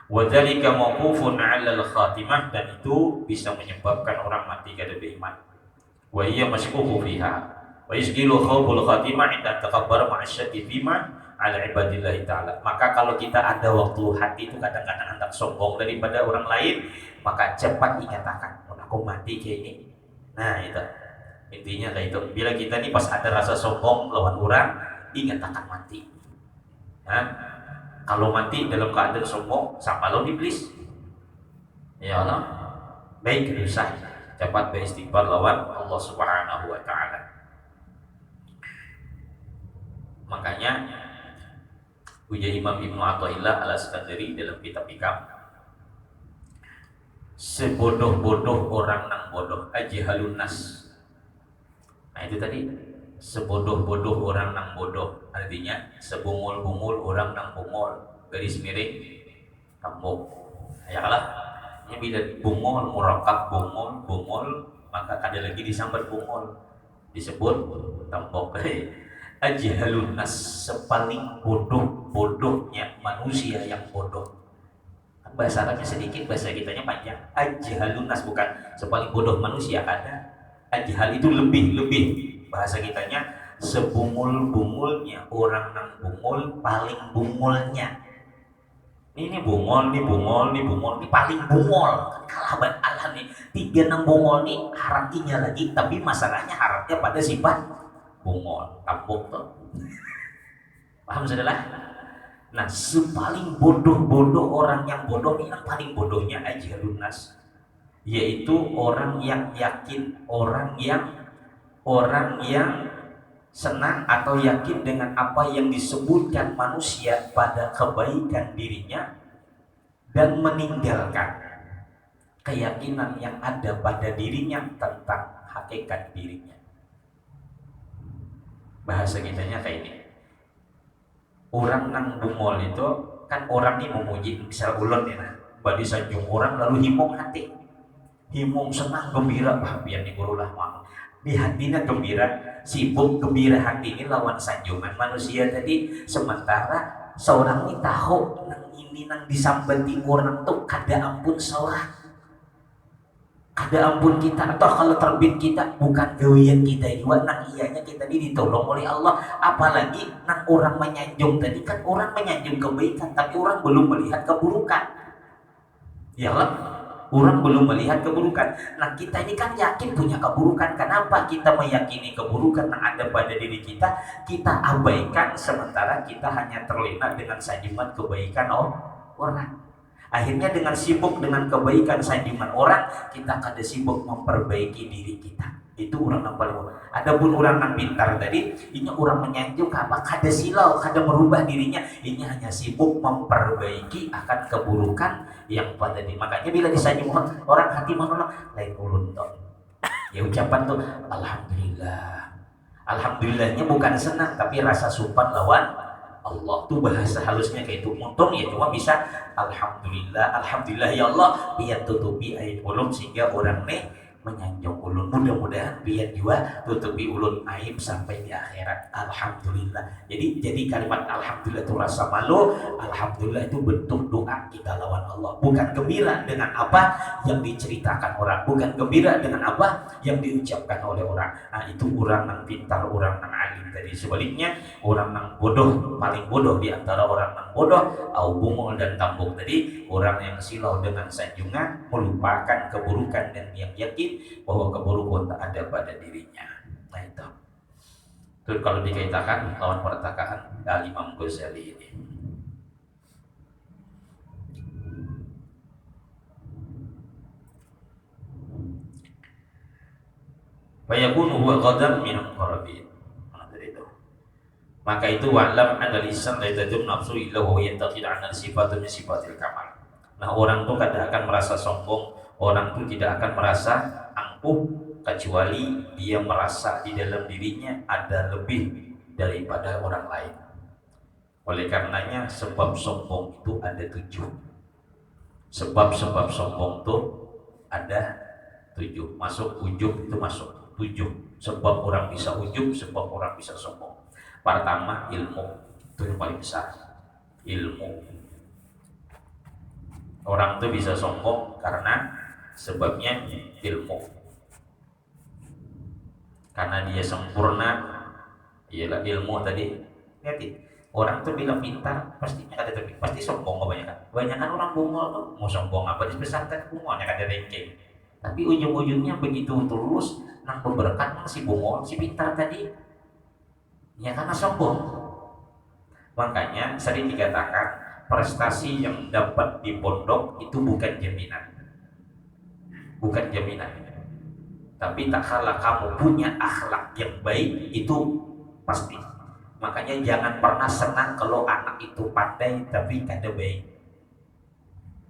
Speaker 1: Wa dzalika mauqufun 'alal khatimah, dan itu bisa menyebabkan orang mati kada beriman. Wa hiya mashkuku fiha wa yusgilu khawful khatimah inda takabbar ma'asyati fima 'ala ibadillah ta'ala. Maka kalau kita ada waktu hati itu kadang-kadang hendak sombong daripada orang lain, maka cepat ingat akan aku mati kayak ini. Nah itu intinya kayak itu. Bila kita nih pas ada rasa sombong lawan orang, ingat akan mati. Kalau mati dalam keadaan sombong sama lawan iblis. Ya Allah, baik dosa, cepat beristighfar lawan Allah Subhanahu wa taala. Makanya ujar Imam Ibnu Athaillah Al-Iskandari dalam kitab Hikam, sebodoh-bodoh orang nang bodoh ajhalun nas. Nah itu tadi, sebodoh-bodoh orang nang bodoh, artinya sebungul-bungul orang nang bungul, garis miring tembok. Ya kalah. Ini bila bungol, murakab bungol, maka ada lagi disambat bungol, disebut tambok. Ajhalun nas, sepaling bodohnya manusia yang bodoh. Bahasa Arabnya sedikit, bahasa kitanya panjang. Ajhalun nas, bukan sepaling bodoh manusia, ada. Ajhal itu lebih, bahasa kitanya sebungul-bungulnya orang nang bungul, paling bungulnya. Ini bungol, ini paling bungol. Kalah ban Allah nih. Tiga nang bungol nih harapnya lagi, tapi masalahnya harapnya pada sifat bungol, tambok tuh. Paham saudara? Nah, sepaling bodoh orang yang bodoh ini, yang paling bodohnya aja lunas, yaitu orang yang yakin, orang yang senang atau yakin dengan apa yang disebutkan manusia pada kebaikan dirinya dan meninggalkan keyakinan yang ada pada dirinya tentang hakikat dirinya. Bahasa kitanya kayak ini. Orang nang bungol itu kan orang ini memuji, misal ulun ya, badi sanjung orang lalu himong hati, himong senang gembira, biar nih guru lah mau di hatinya gembira, sibuk gembira hati ini lawan sanjungan manusia tadi. Sementara seorang ini tahu nang ini nang disambati orang tuh kada ampun seorang, kada ampun kita, atau kalau terbit kita bukan gawian kita juga, nang ianya kita ini ditolong oleh Allah. Apalagi nang orang menyanjung tadi, kan orang menyanjung kebaikan tapi orang belum melihat keburukan, ya kan? Orang belum melihat keburukan. Nah, kita ini kan yakin punya keburukan. Kenapa kita meyakini keburukan yang ada pada diri kita, kita abaikan, sementara kita hanya terlena dengan sanjungan kebaikan orang. Akhirnya dengan sibuk dengan kebaikan sanjungan orang, kita kada sibuk memperbaiki diri kita. Itu orang yang paling. Adapun orang yang pintar tadi, ini orang menyanjung apa, kada silau, kada merubah dirinya, ini hanya sibuk memperbaiki akan keburukan yang pada diri. Makanya bila disanjung orang, hati menolak, lain ulun toh. Ya ucapan tuh alhamdulillah. Alhamdulillahnya bukan senang, tapi rasa supan lawan Allah. Tuh bahasa halusnya kayak itu. Untung ya cuma bisa alhamdulillah ya Allah, biar tutupi aib ulun sehingga orang nih menyanjung ulun. Mudah-mudahan biar juga tutupi ulun aib sampai di akhirat. Alhamdulillah. Jadi kalimat alhamdulillah itu rasa malu, alhamdulillah itu bentuk doa kita lawan Allah. Bukan gembira dengan apa yang diceritakan orang, bukan gembira dengan apa yang diucapkan oleh orang. Nah, itu orang yang pintar, orang yang alim tadi. Sebaliknya, orang yang bodoh, paling bodoh di antara orang yang bodoh, au bungul dan tambuk tadi, orang yang silau dengan sanjungan, melupakan keburukan dan yang yakin bahwa keburukan tak ada pada dirinya. Nah itu. Terus kalau dikaitakan lawan perkataan Imam Ghazali ini. Fayakunu huwa ghadam min al-qarabin. Maka itu wa'lam anna lisan la tadum nafsu illa huwa yantaqid 'an sifatun min sifatil kamal. Nah, orang itu kadang akan merasa sombong, orang itu tidak akan merasa angkuh kecuali dia merasa di dalam dirinya ada lebih daripada orang lain. Oleh karenanya sebab sombong itu ada 7. Sebab-sebab sombong itu ada 7. Masuk ujub itu masuk 7. Sebab orang bisa ujub, sebab orang bisa sombong. Pertama, ilmu, itu yang paling besar. Ilmu. Orang itu bisa sombong karena sebabnya ilmu. Karena dia sempurna, ialah ilmu tadi. Lihat, orang tuh bilang pintar, pastinya ada tapi pasti sombong kebanyakan. Kebanyakan orang bungol tuh mau sombong apa di pesantren bungolnya kada ranking. Tapi ujung-ujungnya begitu tulus, nang berberkat si bungol, si pintar tadi. Ya karena sombong. Makanya sering dikatakan prestasi yang dapat di pondok itu bukan jaminan. Bukan jaminan. Tapi tak kalah kamu punya akhlak yang baik, itu pasti. Makanya jangan pernah senang kalau anak itu pandai tapi kada baik.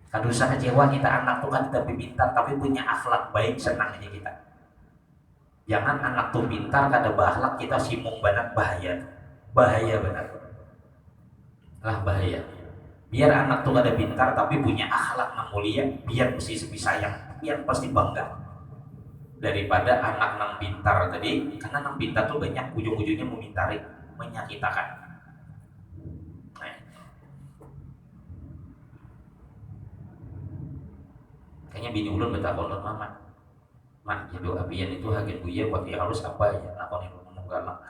Speaker 1: Kada usah kecewa kita anak tuh kan tapi pintar tapi punya akhlak baik, senang aja kita. Jangan anak tuh pintar kada berakhlak kita simung banget, bahaya. Bahaya benar. Lah bahaya. Biar anak tuh ada pintar tapi punya akhlak yang mulia, biar mesti sepi sayang, biar pasti bangga. Daripada anak nang pintar tadi, karena nang pintar tuh banyak ujung-ujungnya memintari, menyakitakan. Nah, kayaknya bini ulun betapa ulun mama. Mak jadi apian itu hagen buya pakai halus apa ya, aku nih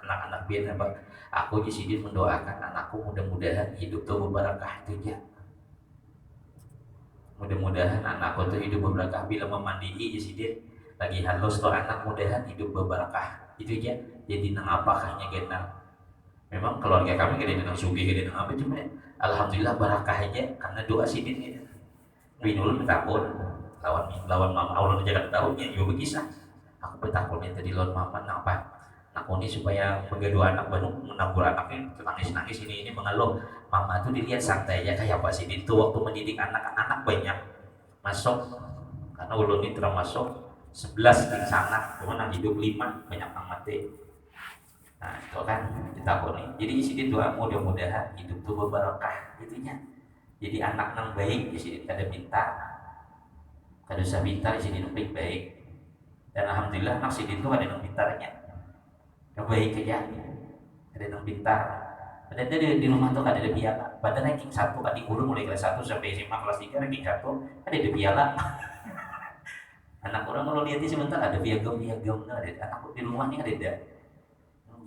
Speaker 1: anak-anak biar apa. Aku di sini mendoakan anakku mudah-mudahan hidup tuh berberkah itu ya. Mudah-mudahan anakku tuh hidup berberkah bila memandii di sini lagi halus tuh anak mudahan hidup berberkah itu aja. Jadi nang apakahnya genal. Memang keluarga kami gede nang sugih gede nang apa cuma ya, alhamdulillah barakah aja karena doa sidin gitu. Binul betakun lawan lawan mama Allah jaga tahunnya juga begisah. Aku betakun itu di lawan mama napa. Aku ini supaya begadua anak baru menabur anaknya nangis-nangis ini mengeluh. Mama tuh dilihat santai ya kayak apa sih itu waktu mendidik anak-anak banyak masuk karena ulun ini termasuk 11 di sana, cuman hidup 5 banyak yang mati. Nah itu kan kita nih. Jadi isi doa mudah-mudahan hidup tuh berbarokah itunya. Jadi anak yang baik di sini ada pintar, kada usah pintar di sini baik. Dan alhamdulillah anak sini tuh ada yang pintarnya, yang baik aja, ada yang pintar. Ada di rumah tuh ada piala. Pada ranking 1 adik guru mulai kelas 1 sampai SMA kelas 3 ranking 1 ada piala. Anak orang kalau lihat sebentar ada piagam, ada anak di rumah ini ada.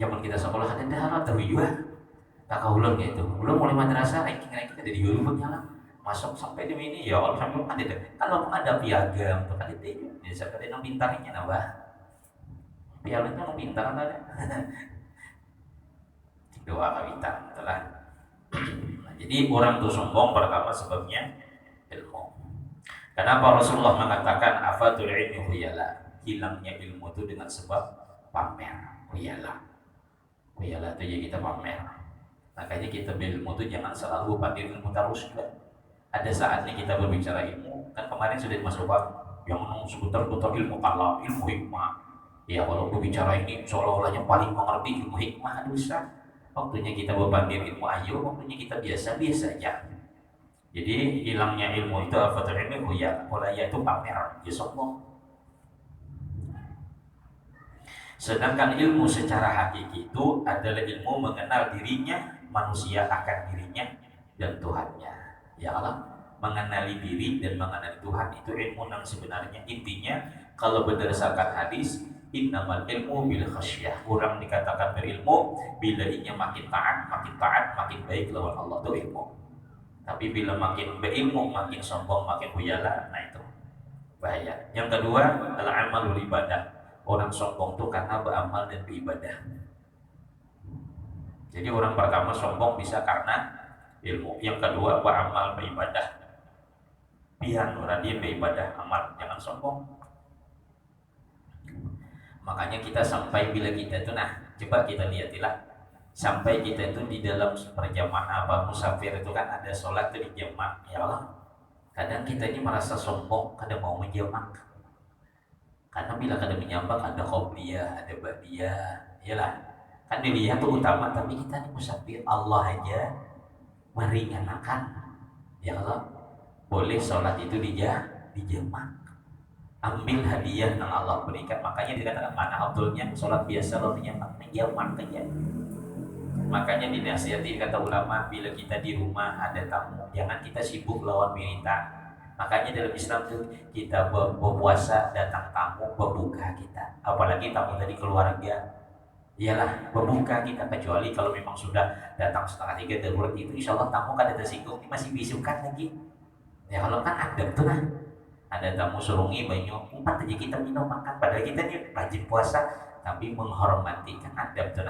Speaker 1: Zaman kita sekolah ada darah terwujud. Tak ulun gitu. Ulun mulai madrasah ranking ada di guru nyala. Masuk sampai di ini ya kalau sampai ada deh. Kalau ada piagam tuh ada deh. Biasa ada yang pintarnya nambah. Piagam itu pintar ada. Doa kawitan telah. Nah, jadi orang tuh sombong pertama sebabnya ilmu. Kenapa Rasulullah mengatakan afatul ilmi khuyala? Hilangnya ilmu itu dengan sebab pamer, khuyala. Khuyala itu ya kita pamer. Makanya kita berilmu itu jangan selalu pamer ilmu terus juga. Ada saatnya kita berbicara ilmu, kan kemarin sudah dimasukkan yang seputar-putar ilmu kalam, ilmu hikmah. Ya kalau berbicara ini seolah-olahnya paling mengerti ilmu hikmah, dosa. Waktunya kita berpandir ilmu ayu, waktunya kita biasa-biasa aja. Jadi hilangnya ilmu itu afatul ilmi khuyala, khuyala itu pamer, ya sombong. Sedangkan ilmu secara hakiki itu adalah ilmu mengenal dirinya, manusia akan dirinya dan Tuhannya. Ya Allah, mengenali diri dan mengenali Tuhan itu ilmu yang sebenarnya intinya kalau berdasarkan hadis innamal ilmu bil khasyah. Orang dikatakan berilmu bila ia makin taat, makin baik lawan Allah itu ilmu. Tapi bila makin berilmu, makin sombong, makin khuyala, nah itu bahaya. Yang kedua adalah amalul ibadah. Orang sombong itu karena beramal dan beribadah. Jadi orang pertama sombong bisa karena ilmu. Yang kedua beramal beribadah. Pian orang dia beribadah amal, jangan sombong. Makanya kita sampai bila kita itu coba kita lihatilah. Sampai kita itu di dalam perjamaah apa musafir itu kan ada sholat itu di jamaah. Ya Allah. Kadang kita ini merasa sombong, kadang mau menjamak. Karena bila kada menyambak ada qobliyah, ada ba'diyah, iyalah. Kan dilihat itu utama, tapi kita ini musafir Allah aja meringankan. Ya Allah, boleh sholat itu dijamak. Ambil hadiah yang Allah berikan. Makanya dikatakan mana abdulnya sholat biasa lo menjamak aja. Makanya dinasihati kata ulama bila kita di rumah ada tamu, jangan kita sibuk lawan milita. Makanya dalam Islam tuh kita berpuasa datang tamu berbuka kita. Apalagi tamu dari keluarga. Iyalah berbuka kita kecuali kalau memang sudah datang 2:30 darurat itu insya Allah tamu kan ada tersinggung masih bisukan lagi. Ya kalau kan ada tuh ada tamu surungi banyak 4 aja kita minum makan padahal kita nih rajin puasa tapi menghormati kan ada tuh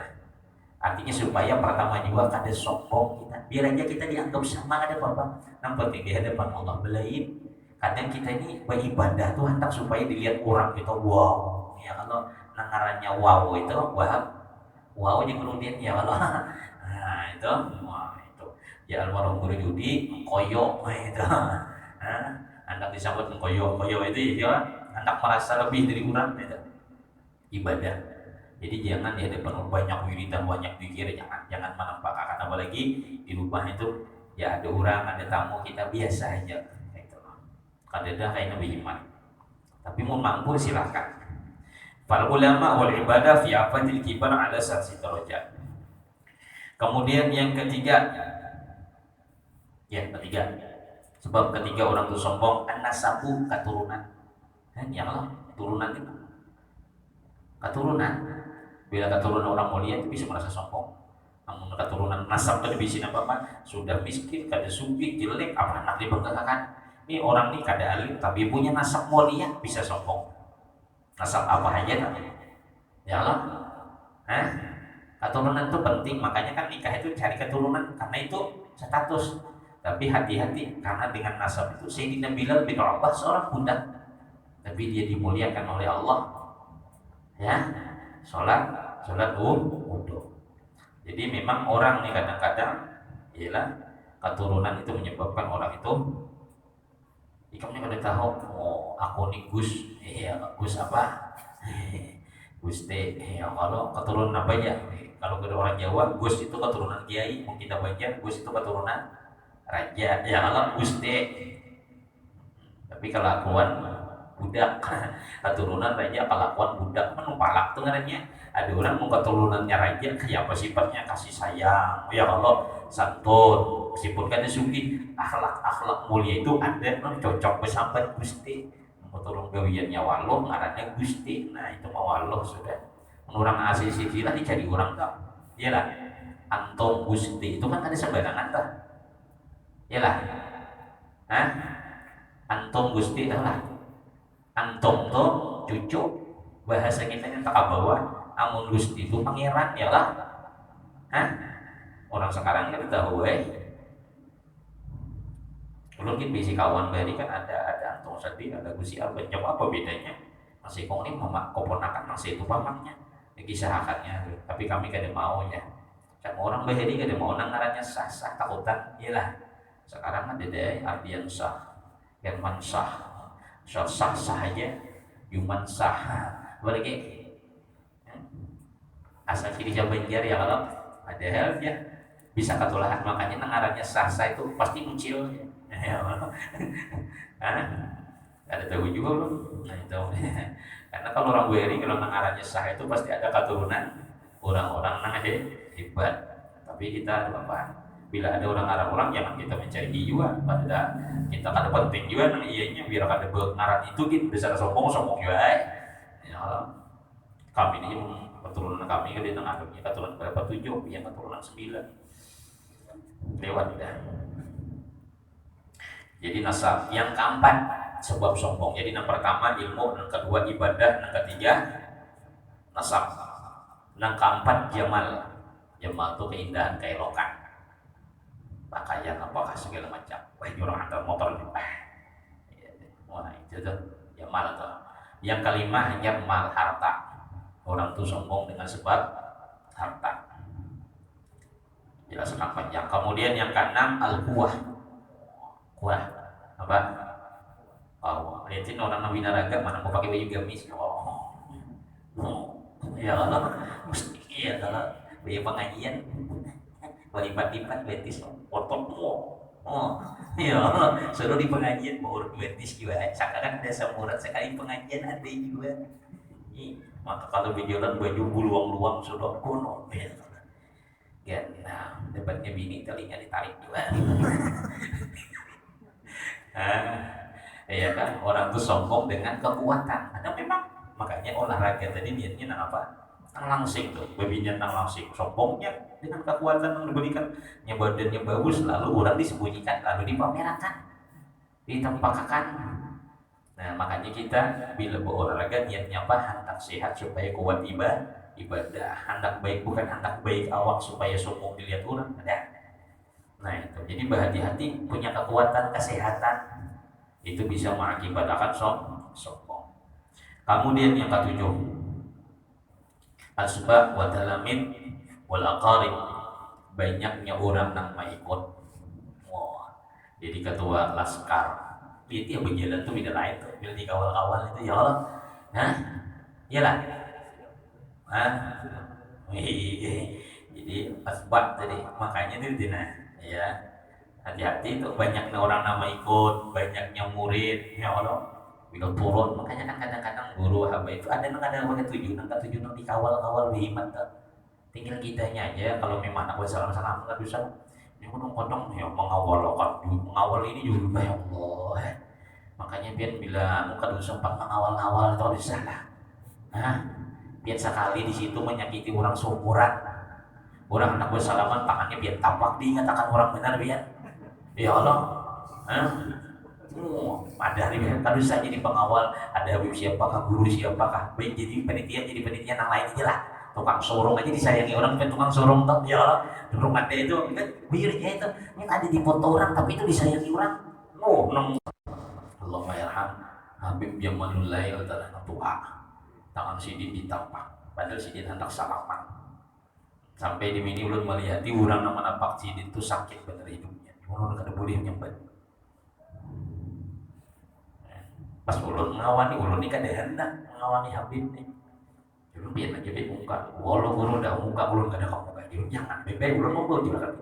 Speaker 1: Artinya supaya pertama juga kada sombong kita. Biar aja kita dianggap sama ada apa-apa. Nampak di hadapan Allah belain. Kadang kita ini beribadah tuh hendak supaya dilihat orang kita wow. Ya kalau nangarannya wow itu wow aja kemudian ya kalau nah itu wah itu ya almarhum guru Judi koyo itu. Hendak disambut koyo itu ya hendak merasa lebih dari orang itu ibadah. Jadi jangan di hadapan banyak wiridan, banyak zikir, jangan menampakkan apalagi di rumah itu ya ada orang, ada tamu, kita biasa aja gitu. Kadang kayak Nabi Iman. Tapi mau mampu silakan. Para ulama wal ibadah fi afadil kibar ada saksi derajat. Kemudian yang ketiga, sebab ketiga orang itu sombong, an-nasabu keturunan. Ya Allah, turunan itu keturunan. Bila keturunan orang mulia itu bisa merasa sombong. Namun keturunan nasab tadi bisa apa? Sudah miskin, kada suki, jelek, apa anak dibanggakan. Ini orang ini kada alim tapi punya nasab mulia, bisa sombong. Nasab apa aja namanya? Ya Allah. Hah? Keturunan itu penting, makanya kan nikah itu cari keturunan karena itu status. Tapi hati-hati karena dengan nasab itu Sayyidina Bilal bin Rabah seorang budak, tapi dia dimuliakan oleh Allah. Ya, sholat wudu. Jadi memang orang nih kadang-kadang, ialah keturunan itu menyebabkan orang itu, kamu kada tahu, oh aku nih Gus, Gus apa? Gus T, kalau keturunan apa ya? Kalau ada orang Jawa, Gus itu keturunan Kiai, mungkin kita Banjar, Gus itu keturunan Raja, ya kalau Gus T. Tapi kelakuan budak, keturunan raja, kelakuan budak, menupalak tuh ngarannya. Ada orang mau keturunannya raja, kayak apa sifatnya, kasih sayang, ya Allah, santun, meskipun kan sugi, akhlak mulia itu ada, cocok besambat Gusti. Turun gawiannya waloh, ngarannya Gusti. Nah itu mau waloh sudah. Orang asli sifilah dicari orang tak, iyalah. Antum Gusti itu kan ada sembarangan tak, iyalah. Hah? Antum Gusti lah. Antum tuh cucu, bahasa kita yang tak bawa. Amun Gusti itu pangeran, ya lah. Hah? Orang sekarang kan tahu mungkin bisi kawan bari kan ada antum sedih, ada Gusti Alban. Jawab apa bedanya? Masih kong ini mama keponakan masih itu pamannya. Kisahkannya, tapi kami kada mau ya. Sama orang bahari kada mau nangarannya sah takutan, iyalah. Sekarang ada deh artian sah, Herman sah aja, Yuman sah, berarti asal ciri Banjar ya kalau ada hal ya bisa ketulahan, makanya nangarannya sah itu pasti muncul. Ada tahu juga belum? Nah itu. Karena kalau orang Weri kalau nangarannya sah itu pasti ada keturunan orang-orang hebat. Tapi kita apa? Bila ada orang jangan kita mencari juga. Pada kita kada penting juga nang iyanya biar kada ngaran itu gitu besar sombong juga. Ya kami ini keturunan kami kan di tengah keturunan berapa 7, yang keturunan 9 lewat dah. Jadi nasab yang keempat sebab sombong. Jadi yang pertama ilmu, yang kedua ibadah, yang ketiga nasab. Yang keempat jamal. Jamal itu keindahan, keelokan. Pakaian apakah segala macam. Wah, orang antar motor nih. Wah, itu tuh jamal tuh. Yang kelima jamal harta. Orang tuh sombong dengan sebab harta. Jelaskan panjang. Kemudian yang keenam al-quwah. Kuah apa? Oh, lihatin orang Nabi Naraga mana mau pakai baju gamis? Ya Allah, mesti ya kalau baju pengajian lipat-lipat betis potong ya Allah, suruh di pengajian mau urut betis juga. Sekarang ada samurat sekali pengajian ada juga. Maka kalau baju buluang-luang sudah kuno. Ya, nah, dapatnya bini telinga ditarik juga. Ya kan orang tuh sombong dengan kekuatan. Ada memang makanya olahraga tadi niatnya nang apa? Nang langsing tuh, babinya nang langsing. Sombongnya dengan kekuatan yang diberikan, badannya bagus lalu orang disembunyikan, lalu dipamerkan, ditampakkan. Nah makanya kita bila berolahraga niatnya apa? Hendak sehat supaya kuat ibadah. Hendak baik bukan hendak baik awak supaya sombong dilihat orang. Ada. Nah itu, jadi berhati-hati punya kekuatan kesehatan itu bisa mengakibatkan sombong. Kemudian yang ketujuh, asbab wa talamin wal aqarib, banyaknya orang yang mengikut. Wah, jadi ketua laskar itu yang berjalan tuh beda lain tuh, bila dikawal-kawal itu ya Allah, nah, iyalah, jadi asbab tadi makanya itu dina. Ya, Hati-hati itu banyaknya orang nama ikut, banyaknya murid, ya Allah. Bila turun, makanya kan kadang-kadang guru haba itu ada yang kadang pakai tujuan dikawal-kawal berhimat tak. Tinggal kitanya aja kalau memang anak salam-salam nggak bisa. Ini kodong-kodong ya mengawal kan, mengawal ini juga ya Allah. Makanya biar bila muka dulu sempat mengawal-awal itu bisa lah. Nah, biar sekali di situ menyakiti orang seumuran, orang anak bersalaman tangannya biar tampak diingatakan orang benar biar. Ya Allah, hah? Ada nih kan bisa jadi pengawal, ada habib siapakah, guru siapakah, baik jadi panitia yang lain aja lah. Tukang sorong aja disayangi orang kan, tukang sorong tuh ya Allah, durung ada itu kan birnya itu ini ada di foto orang tapi itu disayangi orang. Oh, nong Allah mayarham Habib Jamalul Lail tanah tua tangan sidin ditapak padahal sidin hendak salaman sampai di mini ulun melihat di orang nama napak sidin itu sakit bener hidupnya ulun kada boleh nyembet pas ulun ngawani ulun ini kada hendak ngawani Habib nih ulun biar aja be muka walau ulun dah muka ulun kada kamu muka dia jangan bebe ulun mau juga kan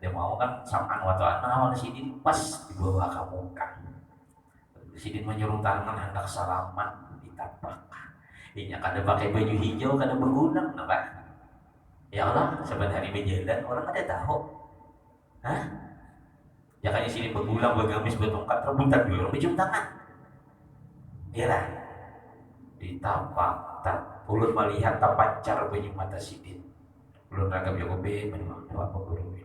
Speaker 1: dia mau kan samaan wa ta'ala ngawani sidin pas di bawah kamu muka sidin menyuruh tangan hendak salaman ditapak ini kada pakai baju hijau kada berguna kenapa ya Allah sebenarnya berjalan orang ada tahu hah ya kan di sini bergulang bergamis bertongkat rebutan dua orang bercium tangan ya lah ditapak tak ulun melihat tapancar baju mata sidin ulun ragam Jokobe memang apa guru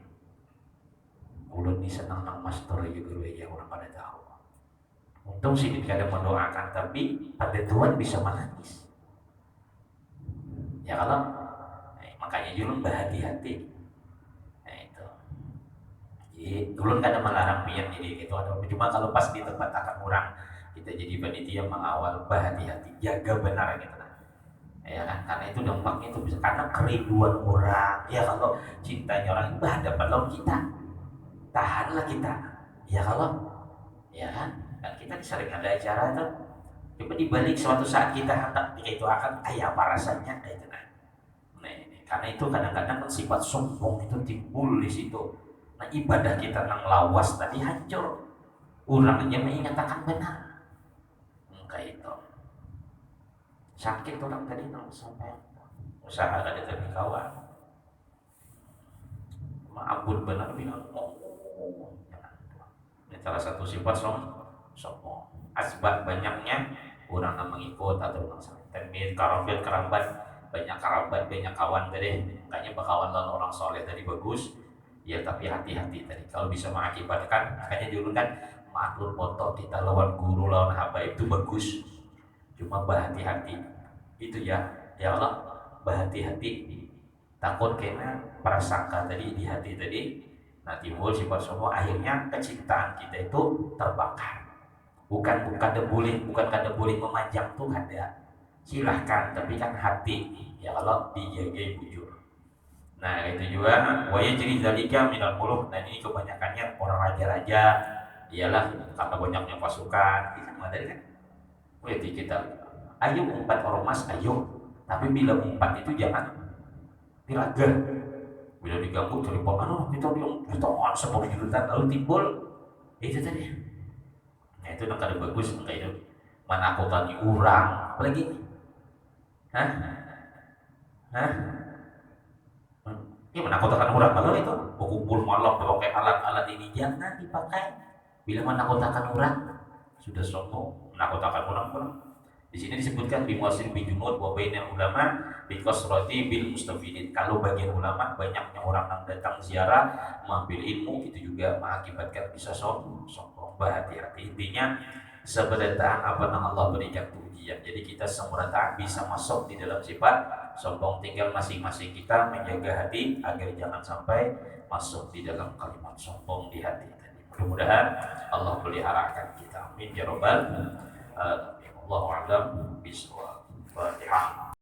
Speaker 1: ulun ni senang nang master aja guru aja orang pada tahu untung sidin kadang mendoakan tapi pada Tuhan bisa menangis ya kalau makanya julun berhati-hati nah itu jadi julun kadang melarang pian jadi gitu ada cuma kalau pas di tempat akan orang kita jadi panitia mengawal berhati-hati jaga benar gitu nah ya kan karena itu dampaknya itu bisa karena kerinduan orang ya kalau cintanya orang itu berhadapan lawan kita tahanlah kita ya kalau ya kan kita sering ada acara itu coba dibalik suatu saat kita hendak itu akan kayak apa rasanya kayak itu nah karena itu kadang-kadang kan sifat sombong itu timbul di situ. Nah ibadah kita nang lawas tadi hancur. Orang aja mengatakan benar. Kayak itu. Sakit orang tadi nang sampai usaha ada dari kawan. Maabud benar bilang ini salah satu sifat sombong. Asbab banyaknya orang yang mengikut atau orang temir karambel kerambat banyak kerabat, banyak kawan tadi makanya berkawan dengan orang soleh tadi bagus ya tapi hati-hati tadi kalau bisa mengakibatkan makanya dulu kan maklum foto kita lawan guru lawan habaib itu bagus cuma berhati-hati itu ya Allah berhati-hati takut kena prasangka tadi di hati tadi nah timbul sifat semua akhirnya kecintaan kita itu terbakar bukan kada boleh memanjang tuh ada silahkan tapi kan hati ya kalau dijaga bujur nah itu juga waya jadi zalika minal muluk nah ini kebanyakannya orang raja-raja iyalah karena banyaknya pasukan kita dari kan berarti kita ayo umpat ormas ayo tapi bila umpat itu jangan diraga bila diganggu telepon kita ditonton seperti jurutan lalu timbul itu tadi nah itu kada bagus kayak itu menakutkan orang apalagi hah? Ini menakutkan orang kalau itu berkumpul malam pakai alat-alat ini jangan dipakai. Bila menakutkan orang sudah sombong menakutkan orang pun. Di sini disebutkan bimuasin bijumud wa bainal ulama bi kasrati bil mustafidin. Kalau bagian ulama banyaknya orang yang datang ziarah mengambil ilmu itu juga mengakibatkan bisa sombong. Berhati-hati intinya sebenarnya apa yang Allah berikan ujian. Jadi kita semua bisa masuk di dalam sifat sombong tinggal masing-masing kita menjaga hati agar jangan sampai masuk di dalam kalimat sombong di hati tadi. Mudah-mudahan Allah peliharakan kita. Amin ya rabbal alamin. Allahu a'lam bishawab. Fatihah.